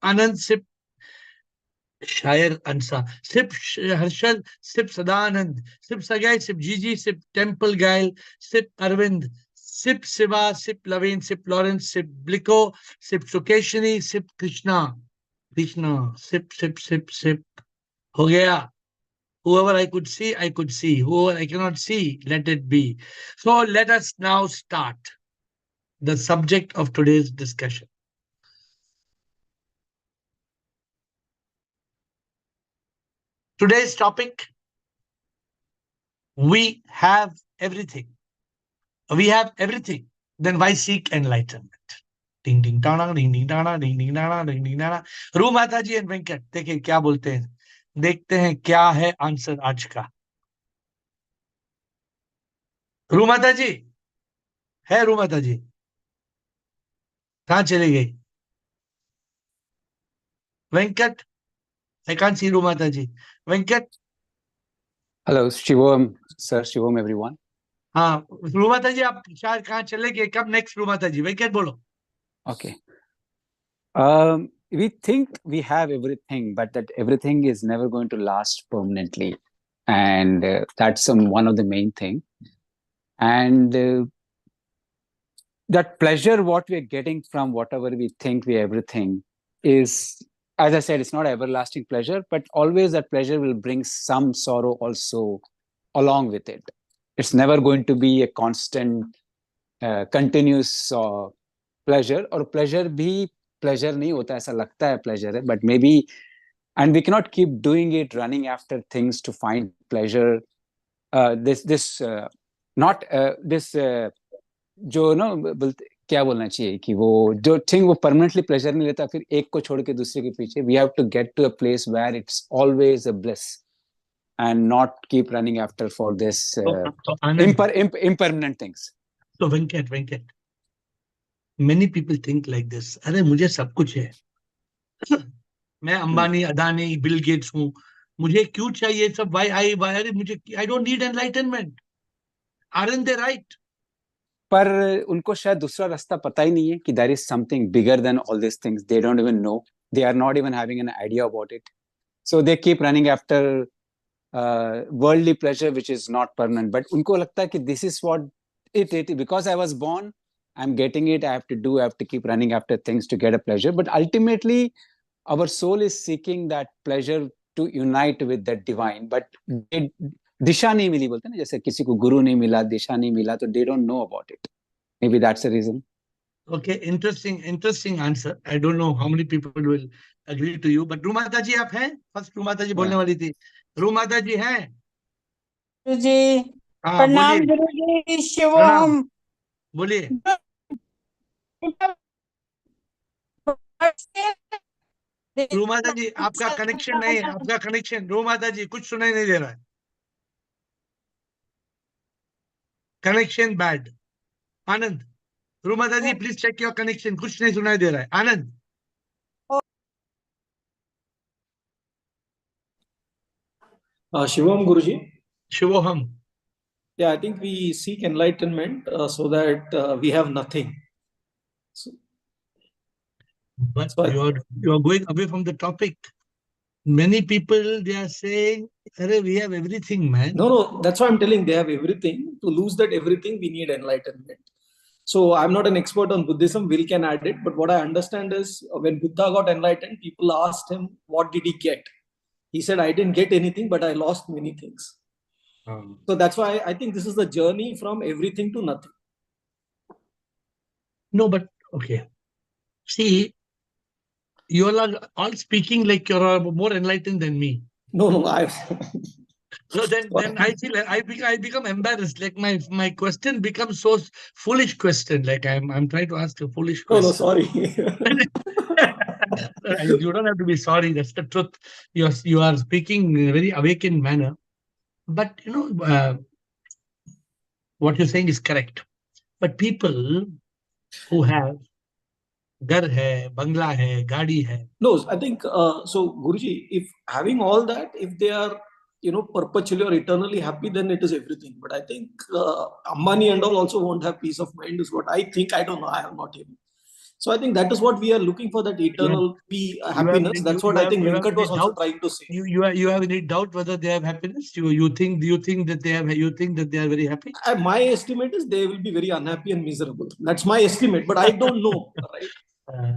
Anand, sip Shair Ansa, sip Harshal, sip Sadanand, sip Sagai, sip Gigi, sip Temple Gail, sip Arvind, sip Siva, sip Laveen, sip Lawrence, sip Bliko, sip Sukeshini, sip Krishna. Krishna, sip, sip, sip, sip. Ho gaya. Whoever I could see, I could see. Whoever I cannot see, let it be. So let us now start the subject of today's discussion. Today's topic, we have everything. We have everything. Then why seek enlightenment? Ding ding dana, ding ding dana, ding ding dana, ding ding dana. रू माता जी and Venkat देखिए क्या बोलते हैं, देखते हैं क्या है आंसर आज का. रू माता जी है, रू माता जी कहाँ चली गई? वेंकट, I can't see रू माता जी. Venkat. Hello, Shivam, sir, Shivam, everyone. हाँ, रू माता जी आप शायद कहाँ चले गए, कब नेक्स्ट रू माता जी? वेंकट बोलो. Okay. We think we have everything, but that everything is never going to last permanently. And that's one of the main thing. And that pleasure, what we're getting from whatever we think we everything is, as I said, it's not everlasting pleasure, but always that pleasure will bring some sorrow also along with it. It's never going to be a constant, continuous pleasure, or pleasure भी pleasure नहीं होता, ऐसा लगता है pleasure है, but maybe, and we cannot keep doing it, running after things to find pleasure. जो ना क्या बोलना चाहिए कि वो जो थिंग वो परमानेंटली प्लेजर नहीं लेता, फिर एक को छोड़ के दूसरे के पीछे. We have to get to a place where it's always a bliss and not keep running after for this impermanent things. So Venkat, many people think like this. अरे मुझे सब कुछ है. मैं अंबानी, अदानी, बिल गेट्स हूँ. मुझे क्यों चाहिए सब? अरे मुझे, I don't need enlightenment. Aren't they right? पर उनको शायद दूसरा रास्ता पता ही नहीं है कि there is something bigger than all these things. They don't even know. They are not even having an idea about it. So they keep running after worldly pleasure, which is not permanent. But उनको लगता है कि this is what it because I was born, I'm getting it. I have to keep running after things to get a pleasure. But ultimately, our soul is seeking that pleasure to unite with that divine. But दिशा नहीं मिली बोलते ना, जैसे किसी को गुरु नहीं मिला, दिशा नहीं मिला, तो they don't know about it. Maybe that's the reason. Okay, interesting answer. I don't know how many people will agree to you, but रूमाता जी आप हैं? फर्स्ट रूमाता जी बोलने वाली थी. रूमाता जी हैं? गुरुजी प्रणाम. गुरुजी शिवम बोलिए. रूमाता जी आपका कनेक्शन नहीं है, आपका कनेक्शन, रूमाता जी कुछ सुनाई नहीं दे रहा है. Connection bad. आनंद, रूमाता ji please check your connection, कुछ नहीं सुनाई दे रहा है. आनंद. Shivam Guruji. Shivoham. Yeah, I think we seek enlightenment so that we have nothing. But you are going away from the topic. Many people, they are saying, we have everything, man. No, that's why I'm telling they have everything. To lose that everything, we need enlightenment. So I'm not an expert on Buddhism. Will can add it. But what I understand is when Buddha got enlightened, people asked him, what did he get? He said, I didn't get anything, but I lost many things. So that's why I think this is the journey from everything to nothing. No, but okay. See, you all are all speaking like you're more enlightened than me. No, So then I feel I become embarrassed. Like my question becomes so foolish question. Like I'm trying to ask a foolish question. No, sorry. You don't have to be sorry. That's the truth. You are speaking in a very awakened manner. But you know what you're saying is correct. But people who have घर है, बंगला है, गाड़ी है. No, I think so, Guruji. If having all that, if they are perpetually or eternally happy, then it is everything. But I think Ambani and all also won't have peace of mind, is what I think. I don't know. I am not able. So I think that is what we are looking for, that eternal happiness. That's what I think Venkat was also trying to say. You have any doubt whether they have happiness? You think that they are very happy? My estimate is they will be very unhappy and miserable. That's my estimate, but I don't know, right?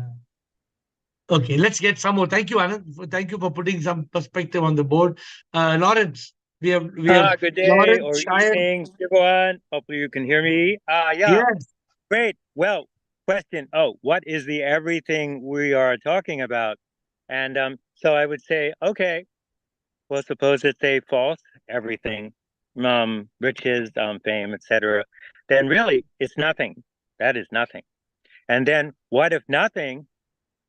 Okay, let's get some more. Thank you, Anand. Thank you for putting some perspective on the board. Lawrence, we have good day Lawrence, or Shire. evening, everyone. Hopefully you can hear me. Yeah. Yes. Great. Well, question. Oh, what is the everything we are talking about? And so I would say, okay, well, suppose it's a false everything, riches, fame, etc. Then really, it's nothing. That is nothing. And then what if nothing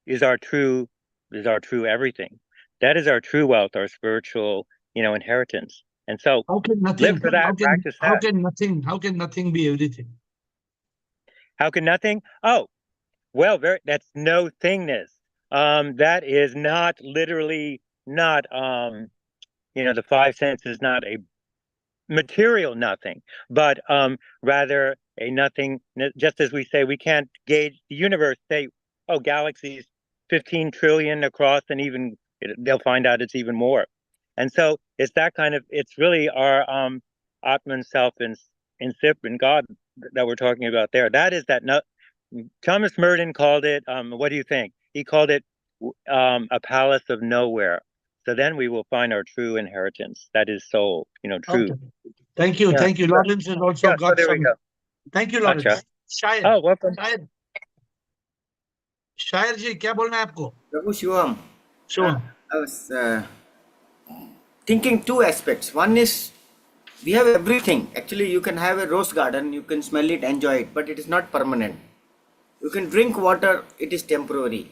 is our true everything? That is our true wealth, our spiritual, inheritance. And so How can nothing? live for that, practice that. How can nothing be everything? How can nothing? Oh, well, that's no thingness. That is not literally not the five senses, not a material nothing, but rather a nothing. Just as we say we can't gauge the universe, say, oh, galaxies 15 trillion across, and even they'll find out it's even more. And so it's that kind of, it's really our Atman self in Sip and God that we're talking about there. That is that. No, Thomas Merton called it. What do you think? He called it a palace of nowhere. So then we will find our true inheritance. That is soul. True. Okay. Thank you. Yeah. Thank you. Lawrence has also got there some. we go. Thank you, Gotcha. Lawrence. Shire. Oh, welcome. Shire ji, क्या बोलना है आपको? Prabhu Shivam, Shivam. I was thinking two aspects. One is we have everything. Actually, you can have a rose garden, you can smell it, enjoy it, but it is not permanent. You can drink water, it is temporary.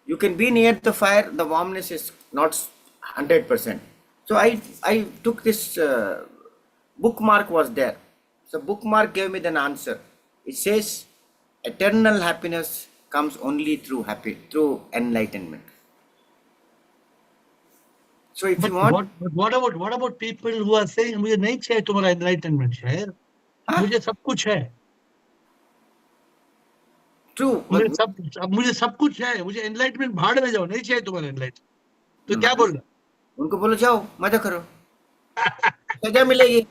You can be near the fire, the warmness is not 100%. So I took this bookmark was there. So bookmark gave me the answer. It says eternal happiness comes only through enlightenment. So if you want, what about people who are saying मुझे नहीं चाहिए तुम्हारा enlightenment शायर, मुझे सब कुछ है. True. मुझे सब कुछ है, मुझे enlightenment भाड़ में जाओ, नहीं चाहिए तुम्हारा enlightenment. तो क्या बोल रहा? उनको बोलो जाओ मजा करो, सजा मिलेगी.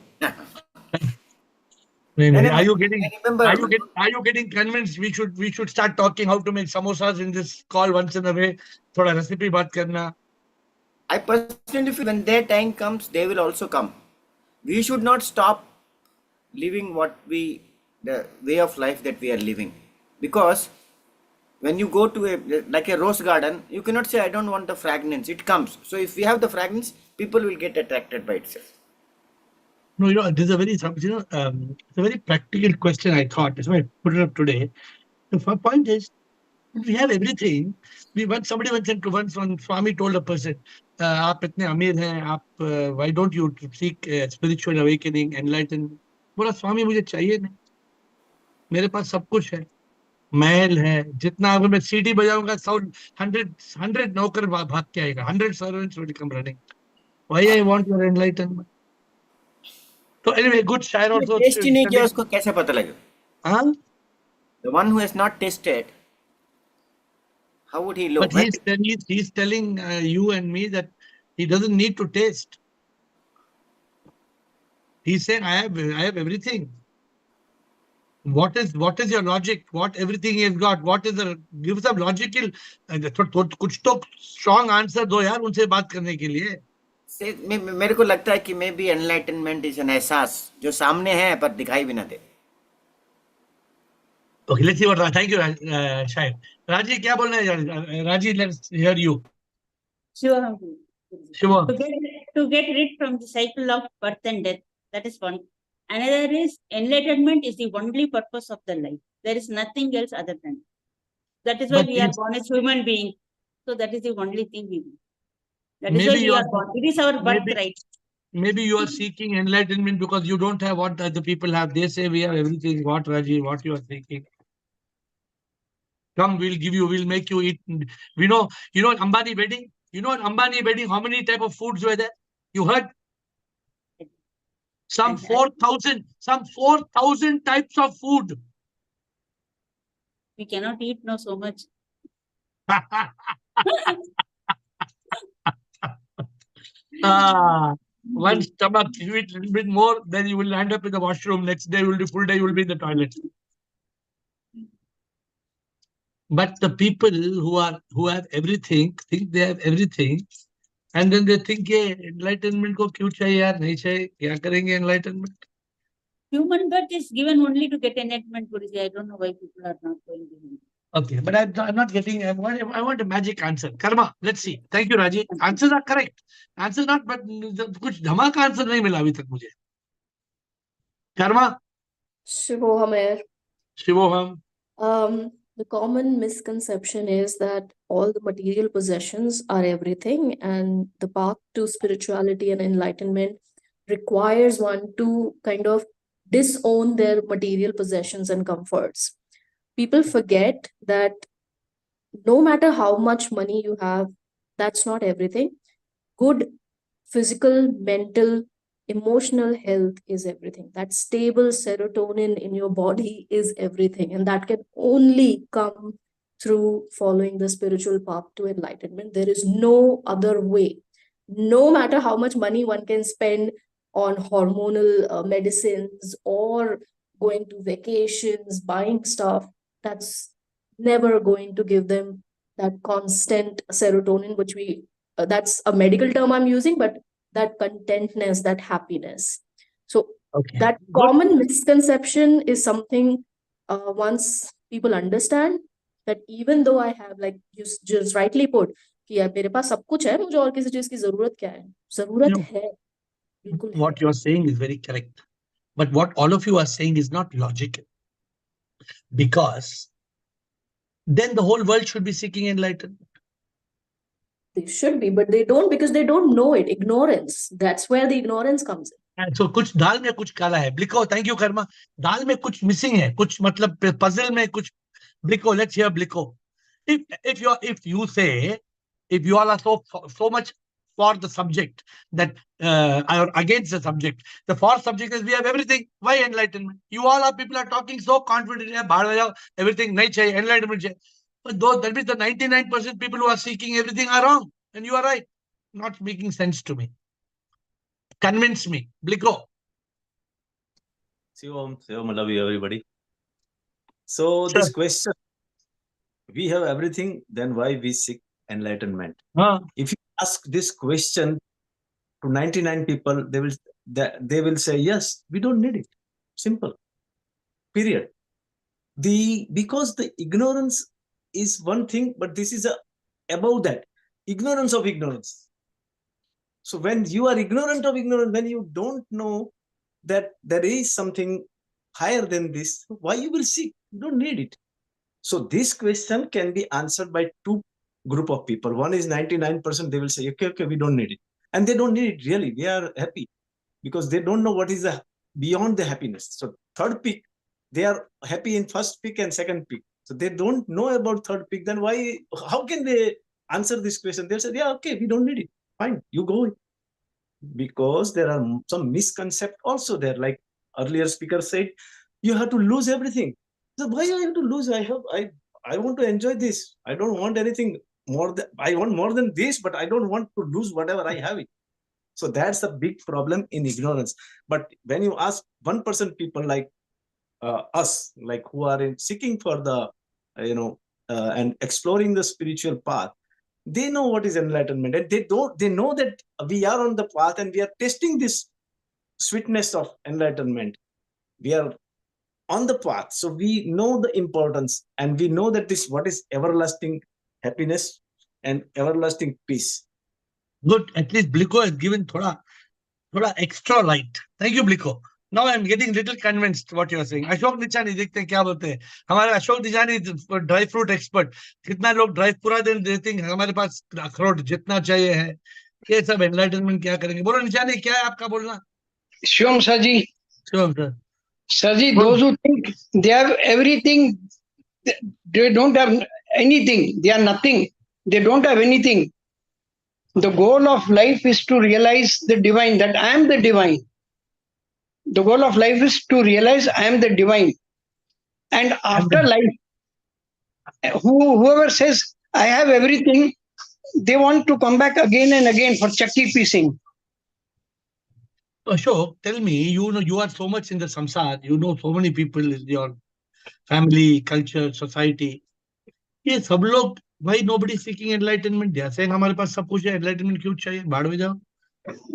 Are you getting convinced we should start talking how to make samosas in this call once in a way? थोड़ा recipe बात करना. I personally feel when their time comes, they will also come. We should not stop living the way of life that we are living, because when you go to a rose garden, you cannot say I don't want the fragrance. It comes. So if we have the fragrance, people will get attracted by itself. No, this is it's a very practical question. I thought that's why I put it up today. The point is, we have everything. Somebody once Swami told a person, "आप इतने अमीर हैं, आप why don't you seek spiritual awakening, enlightenment?" बोला स्वामी मुझे चाहिए नहीं, मेरे पास सब कुछ है, महल है, जितना अगर मैं सीटी बजाऊंगा 100 नौकर भाग के आएगा, 100 servants will come running. Why I want your enlightenment? So anyway, good shire also. Test ही नहीं किया उसको कैसे पता लगे? Huh? The one who has not tasted, how would he know? But he's telling you and me that he doesn't need to taste. He's saying I have everything. What is your logic? What everything he has got? What is the give some logical? कुछ तो strong answer दो यार उनसे बात करने के लिए. मेरे को लगता है कि may be enlightenment is an एहसास जो सामने है पर दिखाई भी ना दे. Okay, let's see what. Thank you, Shahid. Raji, क्या बोलना है? Raji, let's hear you. Sure. Sure. To get rid from the cycle of birth and death, that is one. Another is enlightenment is the only purpose of the life. There is nothing else other than. That is why we are born as human beings. So that is the only thing we do. That is why we are born. It is our birthright. Maybe you are seeking enlightenment because you don't have what other people have. They say we have everything. What, Raji? What you are seeking? Come, we'll make you eat. We know, Ambani wedding? You know, Ambani wedding, how many type of foods were there? You heard? Some 4,000 types of food. We cannot eat now so much. One stomach, you eat a little bit more, then you will end up in the washroom. Next day, you will be full day, you will be in the toilet. But the people who have everything think they have everything, and then they think, "ये enlightenment को क्यों चाहिए यार? नहीं चाहिए, क्या करेंगे enlightenment?" Human birth is given only to get enlightenment, Guruji. I don't know why people are not going to him. Okay, but I'm not getting. I want a magic answer. Karma. Let's see. Thank you, Raji. Answers are correct. Answers not, but कुछ धमाका answer नहीं मिला अभी तक मुझे. Karma. Shivoham AiR. Shivoham. The common misconception is that all the material possessions are everything, and the path to spirituality and enlightenment requires one to kind of disown their material possessions and comforts. People forget that no matter how much money you have, that's not everything. Good physical, mental, emotional health is everything. That stable serotonin in your body is everything. And that can only come through following the spiritual path to enlightenment. There is no other way. No matter how much money one can spend on hormonal medicines or going to vacations, buying stuff, that's never going to give them that constant serotonin, which that's a medical term I'm using, but that contentness, that happiness. So Okay. that common misconception is something once people understand that even though I have, like you just rightly put, कि यार मेरे पास सब कुछ है, मुझे और किसी चीज की जरूरत क्या है? जरूरत है, बिल्कुल है. What you're saying is very correct. But what all of you are saying is not logical. Because then the whole world should be seeking enlightenment. They should be, but they don't, because they don't know it. Ignorance. That's where the ignorance comes in. And so कुछ दाल में कुछ काला है. Bliko, thank you, Karma. दाल में कुछ missing है. कुछ मतलब puzzle में कुछ. Bliko, let's hear Bliko. If you say, if you all are so much for the subject that or against the subject, the for subject is we have everything. Why enlightenment? You all are people are talking so confidently. Everything नहीं चाहिए, enlightenment चाहिए. But those, that means the 99% people who are seeking everything are wrong, and you are right. Not making sense to me. Convince me, Bliko. Shivam, I love you, everybody. So this question, we have everything, then why we seek enlightenment? If you ask this question to 99 people, they will say, yes, we don't need it. Simple. Period. Because the ignorance is one thing, but this is above that. Ignorance of ignorance. So when you are ignorant of ignorance, when you don't know that there is something higher than this, why you will seek? You don't need it. So this question can be answered by two group of people. One is 99%, they will say, okay, we don't need it. And they don't need it really. They are happy because they don't know what is beyond the happiness. So third peak, they are happy in first peak and second peak. So they don't know about third peak. Then how can they answer this question? They'll say, yeah, okay, we don't need it. Fine, you go. Because there are some misconceptions also there. Like earlier speaker said, you have to lose everything. So why do I have to lose? I want to enjoy this. I don't want anything more. I want more than this, but I don't want to lose whatever I have it. So that's a big problem in ignorance. But when you ask 1% people like us, like who are seeking for the, and exploring the spiritual path, they know what is enlightenment, and they know that we are on the path and we are tasting this sweetness of enlightenment. We are on the path, so we know the importance, and we know that what is everlasting happiness and everlasting peace. Good. At least Bliko has given thoda extra light. Thank you, Bliko. Now I'm getting little convinced what you're saying. Ashok Nichani, देखते हैं क्या बोलते हैं. हमारे अशोक निचानी dry fruit expert. कितना लोग dry पूरा दिन देते हैं हमारे पास अखरोट जितना चाहिए है. ये सब एनलाइटनमेंट क्या करेंगे? बोलो निचानी, क्या है आपका बोलना? Shivam Saji. Shivam sir. Saji, those who think they have everything, they don't have anything. They are nothing. They don't have anything. The goal of life is to realize the divine, that I am the divine. The goal of life is to realize I am the divine. And after life, whoever says I have everything, they want to come back again and again for chakki piecing. Ashok, tell me, you know, you are so much in the samsar, you know so many people in your family, culture, society. ये सब लोग, why nobody seeking enlightenment? They are saying हमारे पास सब कुछ है, enlightenment क्यों चाहिए? भाड़ में जाओ.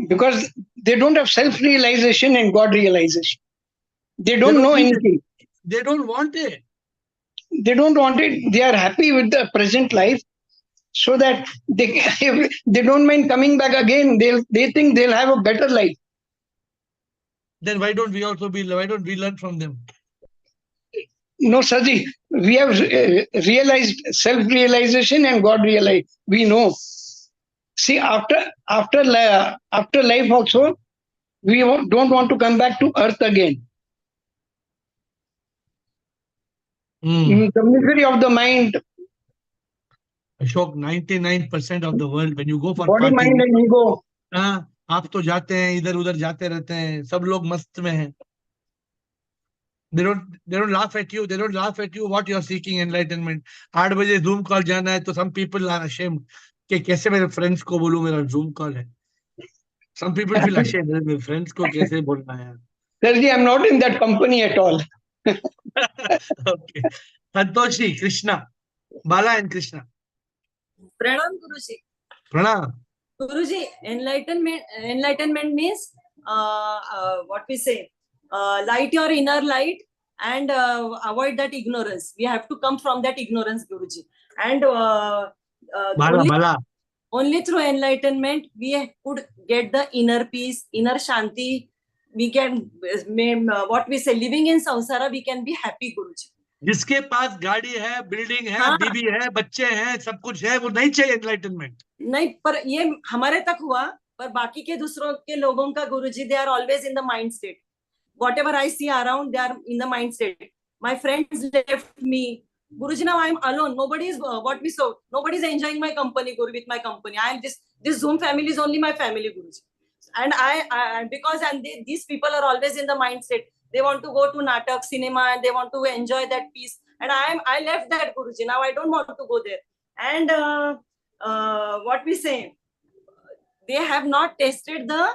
Because they don't have self-realization and God realization. They don't know need it. anything. They don't want it. They don't want it. They are happy with the present life, so that they don't mind coming back again. They think they'll have a better life. Then why don't we learn from them? No, Saji, we have realized self-realization and God realize. We know. See, after life also, we don't want to come back to earth again. The misery of the mind. Ashok, 99% of the world, when you go for Body, party, mind and ego. हाँ, आप तो जाते हैं, इधर उधर जाते रहते हैं, सब लोग मस्त में हैं. They don't laugh at you. They don't laugh at you what you are seeking enlightenment. 8 बजे Zoom call जाना है, तो some people are ashamed कि कैसे मेरे friends को बोलूं मेरा Zoom call है. Some people feel ashamed. मेरे friends को कैसे बोलना है. Saji, I'm not in that company at all. Okay. Santoshi, Krishna, Bala and Krishna. Pranam Guruji. Pranam. Guruji, enlightenment means what we say, light your inner light and avoid that ignorance. We have to come from that ignorance, Guruji. And only through enlightenment we could get the inner peace, inner shanti. We can, what we say, living in samsara, we can be happy, Guruji. जिसके पास गाड़ी है, building है, बीबी है, बच्चे हैं, सब कुछ है, वो नहीं चाहिए एनलाइटनमेंट. नहीं, पर ये हमारे तक हुआ, पर बाकी के दूसरों के लोगों का, गुरुजी, they are always in the mind state. Whatever I see around, they are in the mind state. My friends left me, Guruji. Now I am alone. Nobody is nobody is enjoying my company, Guru, with my company. I am this Zoom family is only my family, Guruji. And these people are always in the mind state. They want to go to natak, cinema, and they want to enjoy that peace. And I left that, Guruji. Now I don't want to go there. And what we say, they have not tasted the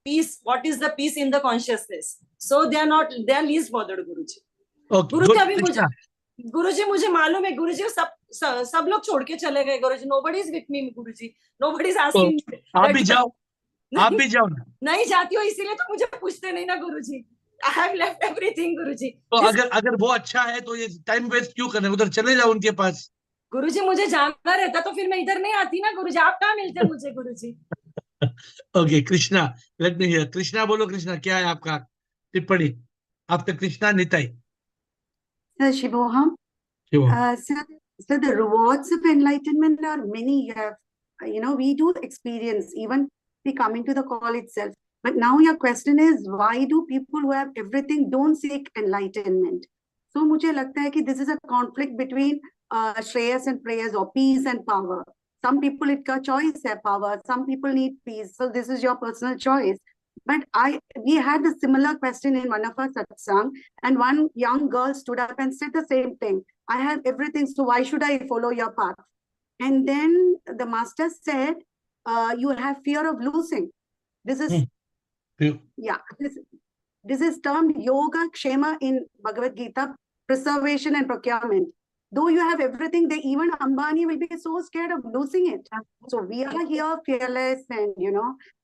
peace. What is the peace in the consciousness? So they are least bothered, Guruji. Okay, Guruji, मुझे मालूम है, Guruji, सब लोग छोड़ के चले गए, Guruji. Nobody is with me, Guruji. Nobody is asking me. आप भी जाओ ना. नहीं जाती हो, इसीलिए तो मुझे पूछते नहीं ना, Guruji. I have left everything, Guruji. तो अगर वो अच्छा है तो ये टाइम वेस्ट क्यों करना, उधर चले जाओ उनके पास. गुरुजी, मुझे जाना रहता तो फिर मैं इधर नहीं आती ना, गुरुजी. आप कहाँ मिलते मुझे, Guruji. Okay, Krishna, let me hear. Krishna बोलो. कृष्णा, क्या है आपका टिप्पणी? आपका Krishna Nitai. Shivoham. So the rewards of enlightenment are many. We do experience, even we coming to the call itself. But now your question is, why do people who have everything don't seek enlightenment? So मुझे लगता है कि this is a conflict between shreyas and prayers, or peace and power. Some people it का choice है power. Some people need peace. So this is your personal choice. But we had a similar question in one of our satsang, and one young girl stood up and said the same thing. I have everything, so why should I follow your path? And then the master said, you have fear of losing. This is this is termed yoga kshema in Bhagavad Gita, preservation and procurement. Though you have everything, even Ambani will be so scared of losing it. So we are here fearless, and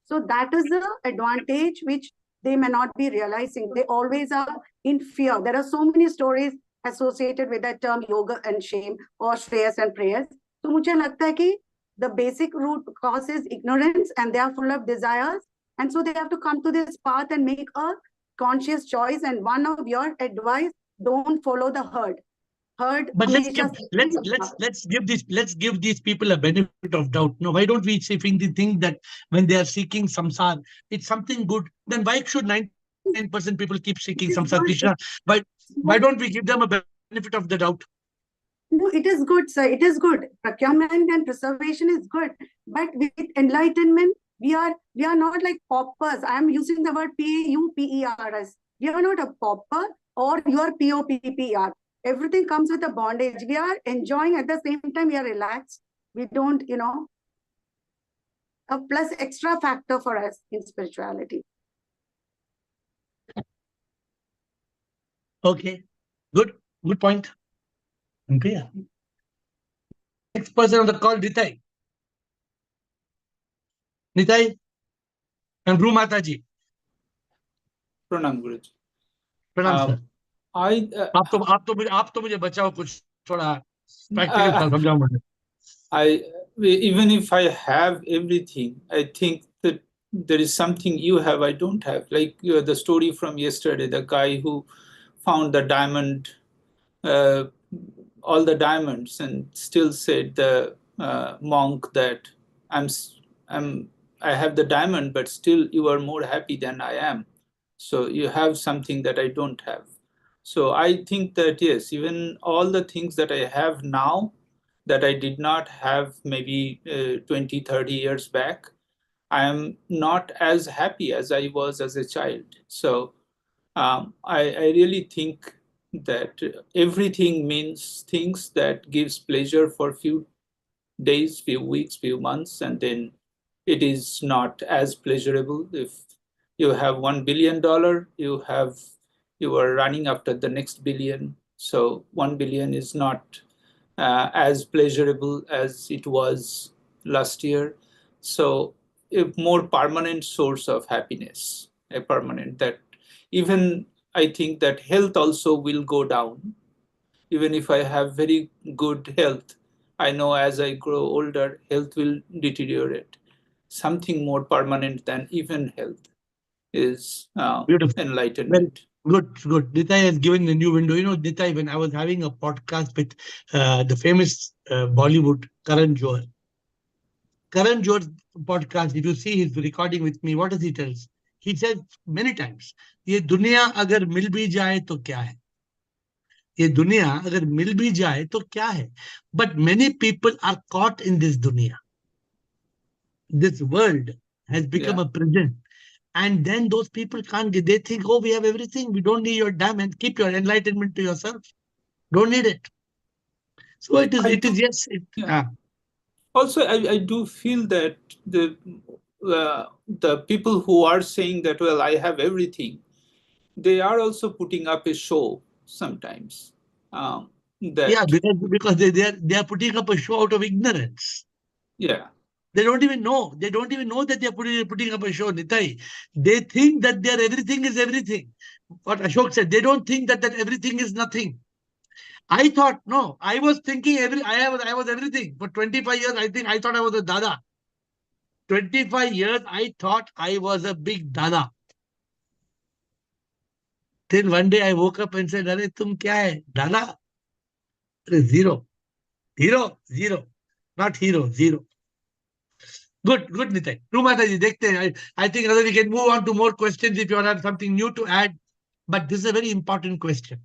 so that is the advantage which they may not be realizing. They always are in fear. There are so many stories associated with that term yoga and shame, or shreyas and prayers. So मुझे लगता है कि the basic root cause is ignorance, and they are full of desires. And so they have to come to this path and make a conscious choice. And one of your advice, don't follow the herd. But let's give these people a benefit of doubt. No, why don't we think that when they are seeking samsara, it's something good? Then why should 99% people keep seeking samsara, Krishna? Why don't we give them a benefit of the doubt? No, it is good, sir. It is good. Procurement and preservation is good. But with enlightenment, we are not like paupers. I am using the word PAUPERS. We are not a pauper, or you are POPPER. everything comes with a bondage. We are enjoying at the same time, we are relaxed. We don't, a plus extra factor for us in spirituality. Okay, good point. Okay. Next person on the call, Nitai. Nitai and Bru Mataji. प्रणाम गुरुजी. प्रणाम sir. आप तो मुझे बचाओ कुछ थोड़ा practical समझाओ मुझे. Even if I have everything, I think that there is something you have I don't have. Like the story from yesterday, the guy who found the diamond, all the diamonds, and still said the monk that I have the diamond, but still you are more happy than I am. So you have something that I don't have. So I think that yes, even all the things that I have now that I did not have maybe 20, 30 years back, I am not as happy as I was as a child. So I really think that everything means things that gives pleasure for few days, few weeks, few months, and then it is not as pleasurable. If you have $1 billion, you are running after the next billion. So 1 billion is not as pleasurable as it was last year. So a more permanent source of happiness, a permanent that even I think that health also will go down. Even if I have very good health, I know as I grow older, health will deteriorate. Something more permanent than even health is enlightenment. Good. Nitai has given a new window. Nitai, when I was having a podcast with the famous Bollywood Karan Johar podcast, if you see his recording with me, what does he tell? He says many times, ये दुनिया अगर मिल भी जाए तो क्या है? ये दुनिया अगर मिल भी जाए तो क्या है? But many people are caught in this dunya. This world has become a prison. And then those people can't get, they think, oh, we have everything. We don't need your diamond. Keep your enlightenment to yourself. Don't need it. So it is yes. Also, I do feel that the people who are saying that, well, I have everything, they are also putting up a show sometimes. Because they are putting up a show out of ignorance. Yeah. They don't even know. They don't even know that they are putting up a show, Nitai. They think that their everything is everything. What Ashok said, they don't think that everything is nothing. I thought, no, I was thinking I was everything. For 25 years, I thought I was a dada. 25 years, I thought I was a big dada. Till one day I woke up and said, "Arey, tum kya hai? Dada?" Zero. Not hero, zero. Good, Nitai. Mataji, dekhte hain. I think we can move on to more questions if you have something new to add. But this is a very important question.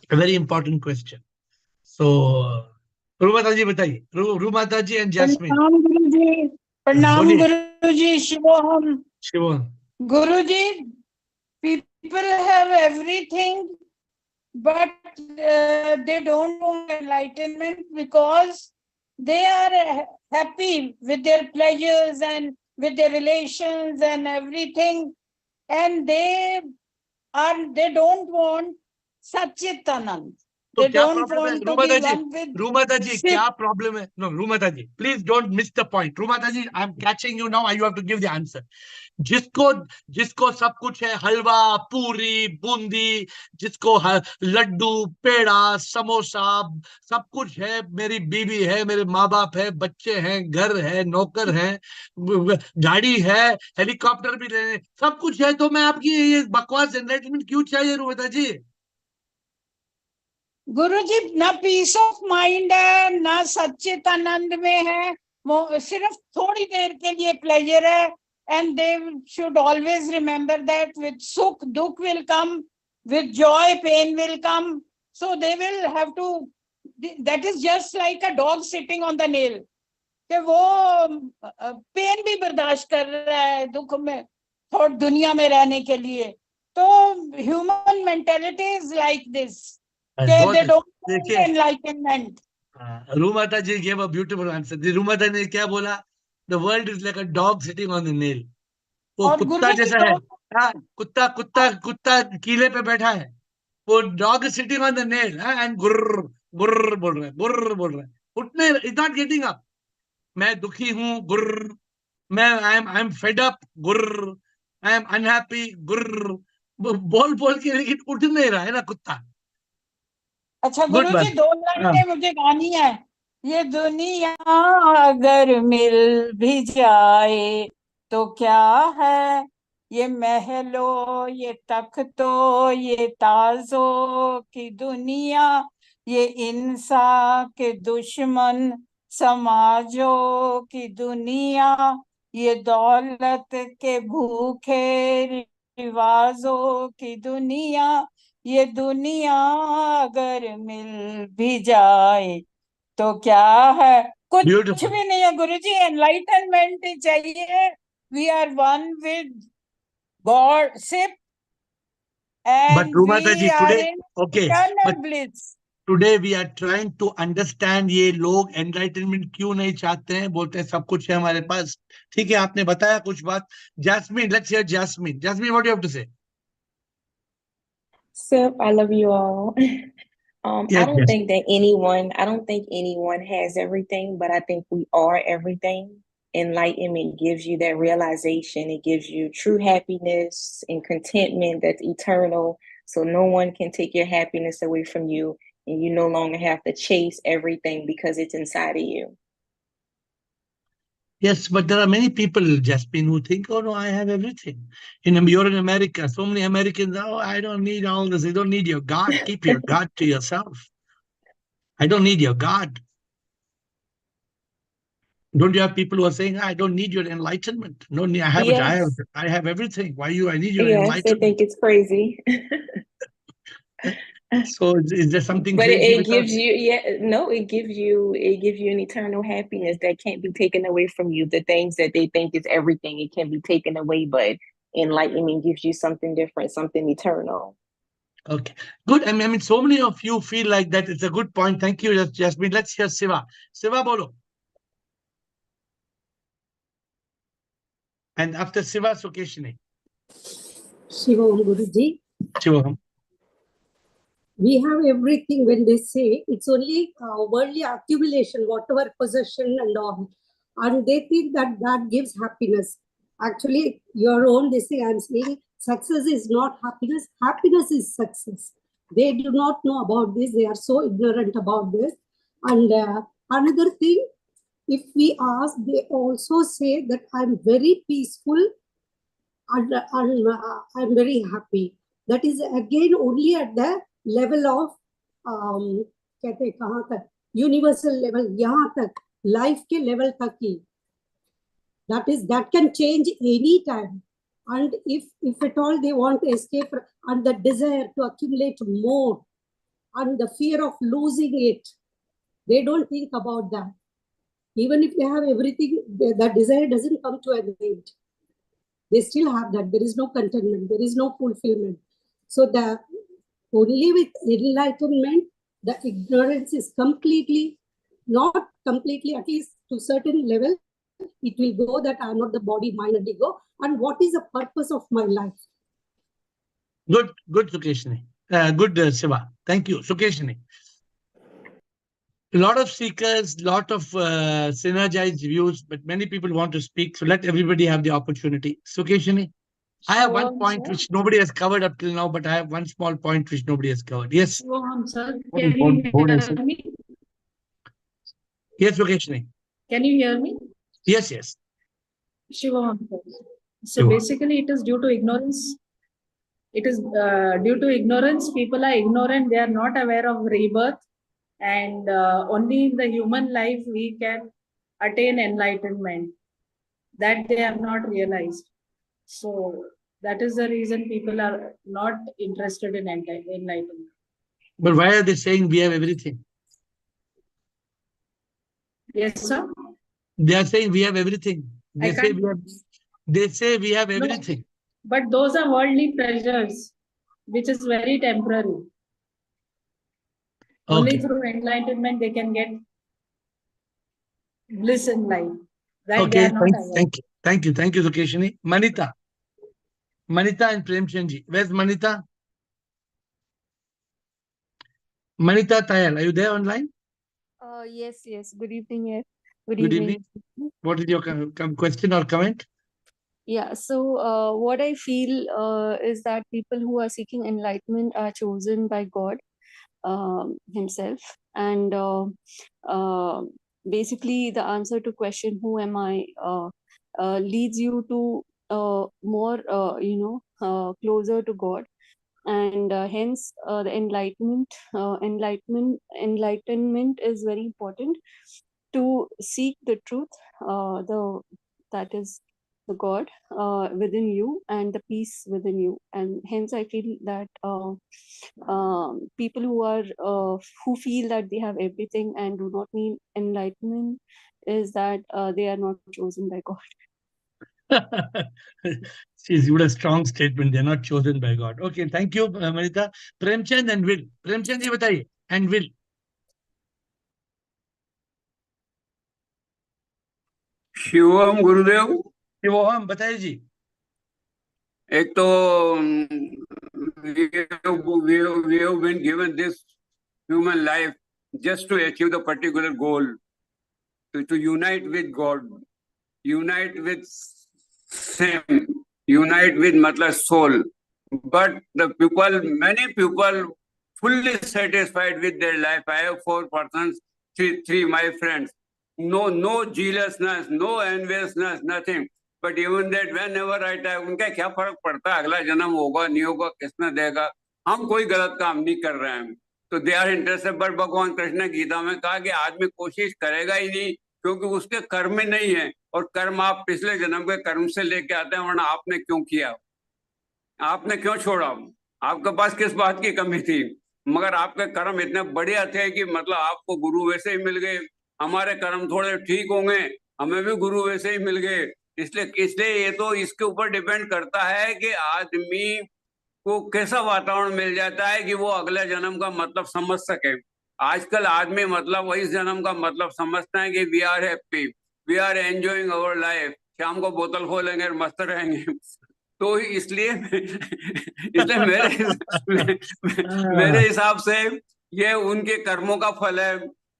A very important question. So, Mataji, bataiye. Mataji and Jasmine. Pranam Guruji, Shivoham. Guruji, people have everything, but they don't want enlightenment because they are happy with their pleasures and with their relations and everything, and they don't want Satchitanand. They don't want to be one with Rumataji, kya problem hai? No, Rumataji, please don't miss the point. Rumataji, I'm catching you now. You have to give the answer. जिसको सब कुछ है, हलवा, पूरी, बूंदी, जिसको लड्डू, पेड़ा, समोसा, सब कुछ है, मेरी बीवी है, मेरे माँ बाप है, बच्चे हैं, घर है, नौकर है, गाड़ी है, हेलीकॉप्टर भी लेने, सब कुछ है, तो मैं आपकी ये बकवास एनलाइटमेंट क्यों चाहिए रूपता जी? गुरुजी, ना पीस ऑफ माइंड है, ना सच्चिदानंद में है, वो सिर्फ थोड़ी देर के लिए प्लेजर है. And they should always remember that with sukh, dukh will come, with joy, pain will come. So they will have to, that is just like a dog sitting on the nail. कि वो pen भी बर्दाश्त कर रहा है दुख में, थोड़ी दुनिया में रहने के लिए. तो human mentality is like this. They don't want enlightenment. Rumata ji gave a beautiful answer. The Rumata ne kya bola? The world is like a dog sitting on the nail. वो कुत्ता जैसा है. हाँ, कुत्ता कीले पे बैठा है. वो dog is sitting on the nail and गुर्र बोल रहा है. उठने, is not getting up. मैं दुखी हूँ, गुर्र. I am fed up, गुर्र. I am unhappy, गुर्र. बोल के लेकिन उठ नहीं रहा है ना कुत्ता. अच्छा गुरुजी, 2 लाइनें मुझे गानी है. ये दुनिया अगर मिल भी जाए तो क्या है, ये महलों, ये तख्तों, ये ताजों की दुनिया, ये इंसान के दुश्मन समाजों की दुनिया, ये दौलत के भूखे रिवाजों की दुनिया, ये दुनिया अगर मिल भी जाए तो क्या है. कुछ भी नहीं है गुरुजी, एनलाइटनमेंट ही चाहिए. We are one with God ship and we are in eternal bliss. Today we are trying to understand ये लोग enlightenment क्यों नहीं चाहते हैं. बोलते हैं सब कुछ है हमारे पास. ठीक है, आपने बताया कुछ बात. Jasmine, let's hear Jasmine. Jasmine, what do you have to say? Sip, I love you all. I don't think anyone has everything, but I think we are everything. Enlightenment gives you that realization. It gives you true happiness and contentment that's eternal. So no one can take your happiness away from you, and you no longer have to chase everything because it's inside of you. Yes, but there are many people, Jasmine, who think, oh no, I have everything. You're in America. So many Americans, oh, I don't need all this. You don't need your God. Keep your God to yourself. I don't need your God. Don't you have people who are saying, I don't need your enlightenment? No, I have it. I have everything. Why I need your enlightenment? Yes, I think it's crazy. So is there something but crazy? It gives you an eternal happiness that can't be taken away from you. The things that they think is everything, it can be taken away, but enlightenment gives you something different, something eternal. Okay, good. I mean, so many of you feel like that. It's a good point. Thank you, Jasmine. Let's hear Siva. Siva, bolo. And after Siva, Sukeshini. Shivam Guruji. Shivam. We have everything. When they say it's only worldly accumulation, whatever possession and all, and they think that gives happiness. Actually, your own this thing I'm saying, success is not happiness. Happiness is success. They do not know about this. They are so ignorant about this. And another thing, if we ask, they also say that I'm very peaceful and I'm very happy. That is again only at the level of universal level, yahan tak, life ke level tak hi. That can change any time. And if at all they want to escape, and the desire to accumulate more and the fear of losing it, they don't think about that. Even if they have everything, that desire doesn't come to an end. They still have that. There is no contentment. There is no fulfillment. So only with enlightenment, the ignorance is completely, not completely, at least to certain level, it will go that I am not the body, mind, and ego. And what is the purpose of my life? Good, Sukeshini. Good, Siva. Thank you, Sukeshini. A lot of seekers, lot of synergized views, but many people want to speak. So let everybody have the opportunity. Sukeshini, I have one point which nobody has covered up till now, but I have one small point which nobody has covered. Yes. Sir, can you hear me? Yes, Sukeshini. Can you hear me? Yes, yes. Shivam, sir. So basically it is due to ignorance. It is due to ignorance. People are ignorant. They are not aware of rebirth. And only in the human life we can attain enlightenment. That they have not realized. So that is the reason people are not interested in enlightenment. But why are they saying we have everything? Yes, sir. They are saying we have everything. They say we have everything. No, but those are worldly pleasures, which is very temporary. Only through enlightenment they can get bliss in life. That they Okay, are not aware. thank you, Sukeshini. Manita and Premchandji. Where's Manita? Manita Tayal, are you there online? Yes. Good evening. Yes. Good Good evening. evening. What is your question or comment? Yeah. So, what I feel is that people who are seeking enlightenment are chosen by God Himself, and basically, the answer to question "Who am I?" leads you to more, closer to God, and hence the enlightenment is very important to seek the truth, that is the God within you and the peace within you. And hence I feel that people who feel that they have everything and do not need enlightenment is that they are not chosen by God. She's with a strong statement. They're not chosen by God. Okay, thank you, Manita. Premchand and Will. Premchand ji bataiye. And Will. Shivam गुरुदेव। शिवम बताइए जी। एक तो we have been given this human life just to achieve the particular goal, to unite with God, unite with same, unite with matlab soul. But many people fully satisfied with their life. I have 4 persons, three my friends. No jealousness, no enviousness, nothing. But even that, whenever I tell उनका क्या फर्क पड़ता है, अगला जन्म होगा नहीं होगा, किसने देगा, हम कोई गलत काम नहीं कर रहे हैं, तो दे आर इंटरेस्टेड। पर भगवान कृष्ण ने गीता में कहा कि आदमी कोशिश करेगा ही नहीं, क्योंकि उसके कर्म में नहीं है, और कर्म आप पिछले जन्म के कर्म से लेके आते हैं, वरना आपने क्यों किया, आपने क्यों छोड़ा, आपके पास किस बात की कमी थी, मगर आपके कर्म इतने बढ़िया थे कि मतलब आपको गुरु वैसे ही मिल गए। हमारे कर्म थोड़े ठीक होंगे, हमें भी गुरु वैसे ही मिल गए। इसलिए ये तो इसके ऊपर डिपेंड करता है कि आदमी को कैसा वातावरण मिल जाता है कि वो अगले जन्म का मतलब समझ सके। आजकल आदमी मतलब इस जन्म का मतलब समझता है कि we are happy, we are enjoying our life, शाम को बोतल खोलेंगे और मस्त रहेंगे। तो इसलिए मेरे हिसाब से ये उनके कर्मों का फल है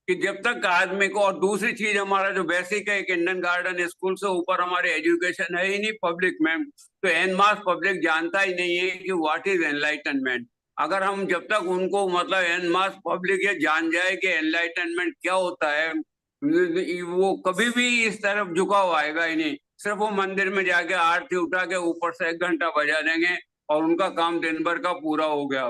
कि जब तक आदमी को। और दूसरी चीज, हमारा जो बेसिक है, इंडियन गार्डन स्कूल से ऊपर हमारी एजुकेशन है ही नहीं पब्लिक में, तो एन मास पब्लिक जानता ही नहीं है कि व्हाट इज एनलाइटनमेंट। अगर हम जब तक उनको मतलब एन मास पब्लिक ये जान जाए कि एनलाइटनमेंट क्या होता है, वो कभी भी इस तरफ झुकाव आएगा ही नहीं। सिर्फ वो मंदिर में जाके आरती उठा के ऊपर से 1 घंटा बजा देंगे और उनका काम दिन भर का पूरा हो गया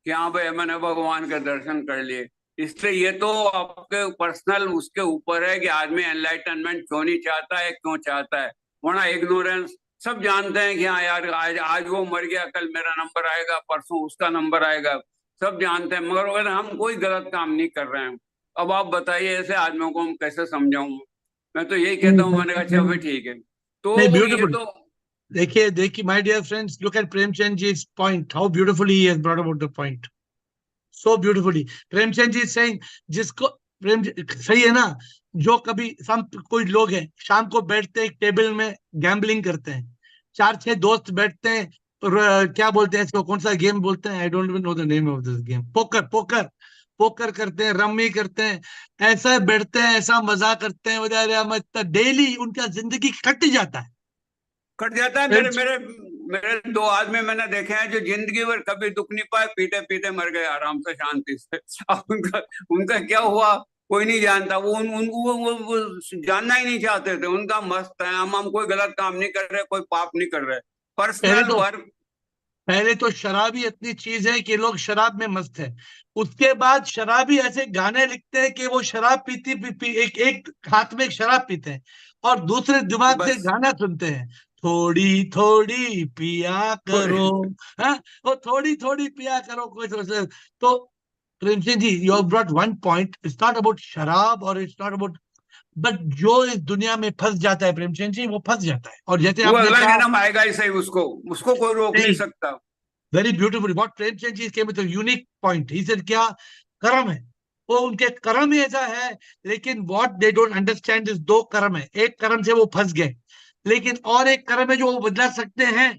कि हाँ भाई मैंने भगवान के दर्शन कर लिए। इसलिए ये तो आपके पर्सनल उसके ऊपर है कि आदमी एनलाइटनमेंट क्यों नहीं चाहता है, क्यों चाहता है, वरना इग्नोरेंस। सब जानते हैं कि हाँ यार आज वो मर गया, कल मेरा नंबर आएगा, परसों उसका नंबर आएगा, सब जानते हैं, मगर अगर हम कोई गलत काम नहीं कर रहे हैं। अब आप बताइए ऐसे आदमियों को हम कैसे समझाऊं? मैं तो यही कहता हूँ, मैंने कहा अच्छा भाई ठीक है। तो ये तो देखिए my dear friends, look at Premchand ji's point, how beautifully he has brought about the point, so beautifully. Premchand ji is saying जिसको प्रेम सही है ना, जो कभी कोई लोग हैं शाम को बैठते हैं एक टेबल में गैम्बलिंग करते हैं, 4-6 दोस्त बैठते हैं और क्या बोलते हैं इसको, कौन सा गेम बोलते हैं, I don't even know the name of this game, poker करते हैं, रम्मी करते हैं, ऐसा बैठते हैं, ऐसा मजा करते हैं, डेली उनका जिंदगी कट जाता है। मेरे 2 आदमी मैंने देखे हैं जो जिंदगी भर कभी दुख नहीं पाए, पीते पीते मर गए आराम से शांति से। अब उनका क्या हुआ कोई नहीं जानता, वो जानना ही नहीं चाहते थे, उनका मस्त है, हम कोई गलत काम नहीं कर रहे, कोई पाप नहीं कर रहे, पर्सनल वर्क। पहले तो शराबी इतनी चीज है कि लोग शराब में मस्त है, उसके बाद शराबी ऐसे गाने लिखते हैं कि वो शराब पीती एक हाथ में शराब पीते हैं और दूसरे दिमाग से गाना सुनते हैं, थोड़ी थोड़ी पिया करो, हाँ वो थोड़ी थोड़ी पिया करो कोई तो Premchand ji, you have brought one point, it's not about शराब और इट्स नॉट अबाउट, बट जो इस दुनिया में फंस जाता है प्रेमचंद जी, वो फंस जाता है। और जैसे वो अगला जन्म आएगा ही सही, उसको कोई रोक नहीं सकता। Very beautiful. What Premchand ji came with a unique point. He said, क्या कर्म है, वो उनके कर्म ही ऐसा है, लेकिन what they don't understand is दो कर्म है, एक कर्म से वो फंस गए, लेकिन और एक कर्म है जो वो बदला सकते हैं,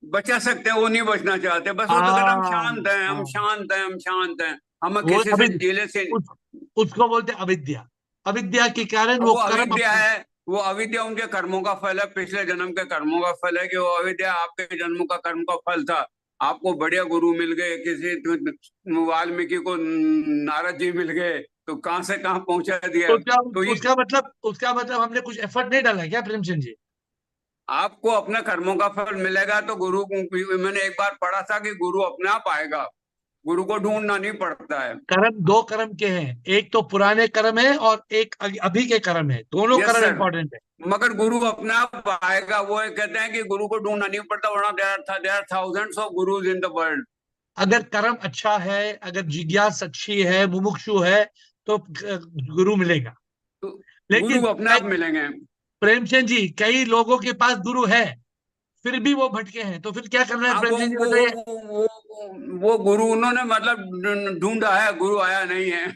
बचा सकते हैं, वो नहीं बचना चाहते, बस वो तो कहते हैं हम शांत हैं, हम शांत हैं, हम शांत हैं, हम वो किसी से जिले से उसको बोलते हैं अविद्या। अविद्या के कारण वो कर्म अविद्या है, वो अविद्या उनके कर्मों का फल है, पिछले जन्म के कर्मों का फल है, कि वो अविद्या आपके जन्म का कर्म का फल था। आपको बढ़िया गुरु मिल गए, किसी वाल्मीकि को नारद जी मिल गए, तो कहां से कहां पहुंचा दिया। तो क्या तो उसका मतलब हमने कुछ एफर्ट नहीं डाला क्या प्रेमचंद जी? आपको अपने कर्मों का फल मिलेगा। तो गुरु, मैंने एक बार पढ़ा था कि गुरु अपने आप आएगा, गुरु को ढूंढना नहीं पड़ता है। कर्म दो कर्म के हैं, एक तो पुराने कर्म है और एक अभी के कर्म है, दोनों यस कर्म सर, इंपॉर्टेंट है। मगर गुरु अपने आप आएगा। वो कहते हैं कि गुरु को ढूंढना नहीं पड़ता, वरना there are thousands of gurus in the world. अगर कर्म अच्छा है, अगर जिज्ञास अच्छी है, मुमुक्षु है, तो गुरु मिलेगा। लेकिन गुरु अपने आप मिलेंगे। प्रेमचंद जी, कई लोगों के पास गुरु है, फिर भी वो भटके हैं, तो फिर क्या करना है प्रेमचंद जी बताइए? वो गुरु उन्होंने मतलब ढूंढा है, गुरु आया नहीं है।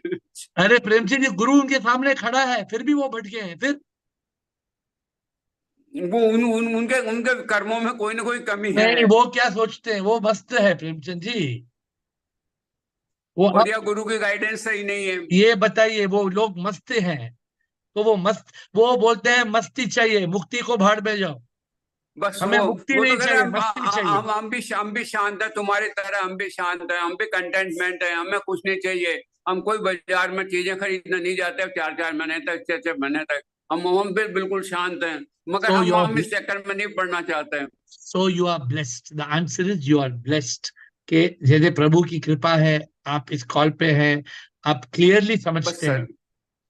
अरे प्रेमचंद जी, गुरु उनके सामने खड़ा है, फिर भी वो भटके हैं, फिर वो उनके उनके कर्मों में कोई ना कोई कमी है। नहीं, वो क्या सोचते हैं, वो मस्त है प्रेमचंद जी, वो और या गुरु की गाइडेंस सही नहीं है। ये बताइए, वो लोग मस्त हैं, तो वो बोलते हैं मस्ती चाहिए, मुक्ति को भाड़ में जाओ, बस हमें मुक्ति वो तो नहीं कह रहे चाहिए, हैं, मस्ती चाहिए। हम भी शांत है तुम्हारी तरह, हम भी शांत है, हम भी कंटेंटमेंट है, हमें कुछ नहीं चाहिए। हम कोई बाजार में चीजें खरीदने नहीं जाते 4-4 महीने तक, 6-6 महीने तक। हम भी बिल्कुल शांत हैं, मगर So हम इस चक्कर में नहीं पड़ना चाहते हैं। so you are blessed. The answer is you are blessed. कि जैसे प्रभु की कृपा है, आप इस कॉल पे हैं, आप क्लियरली समझते हैं।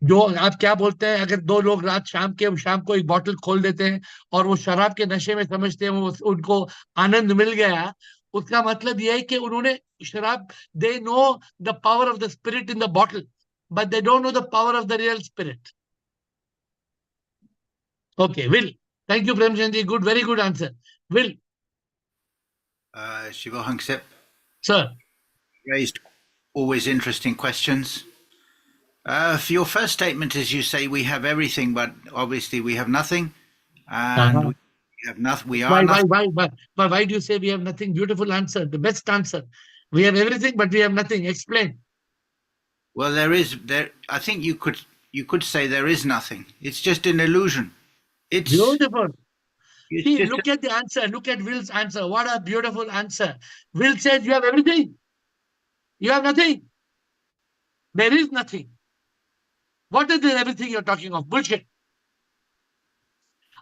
जो आप क्या बोलते हैं, अगर दो लोग शाम को एक बोतल खोल देते हैं और वो शराब के नशे में समझते हैं वो उनको आनंद मिल गया, उसका मतलब यह है कि उन्होंने शराब, they know the power of the spirit in the bottle, but they don't know the power of the real spirit. Okay, well, thank you Premchand ji, good, very good answer. Well Shivohang Sip. Sir. Raised always interesting questions. For your first statement is you say we have everything, but obviously we have nothing. And we have nothing. We are nothing. Why do you say we have nothing? Beautiful answer, the best answer. We have everything, but we have nothing. Explain. Well, I think you could say there is nothing. It's just an illusion. It's beautiful. See, look at the answer. Look at Will's answer. What a beautiful answer. Will says you have everything. You have nothing. There is nothing. What is the everything you're talking of? Bullshit.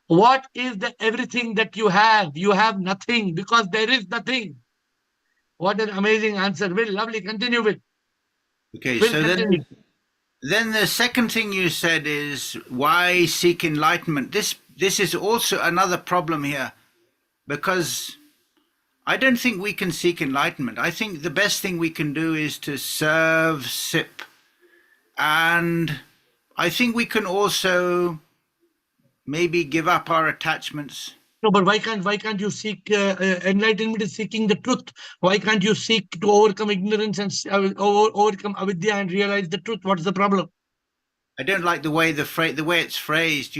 What is the everything that you have? You have nothing because there is nothing. What an amazing answer. Will, lovely. Continue with. Okay, Will, so continue. then the second thing you said is why seek enlightenment? This is also another problem here, because I don't think we can seek enlightenment. I think the best thing we can do is to serve SIP. And I think we can also maybe give up our attachments. No, but why can't you seek enlightenment is seeking the truth? Why can't you seek to overcome ignorance and overcome avidya and realize the truth? What's the problem? I don't like the way it's phrased.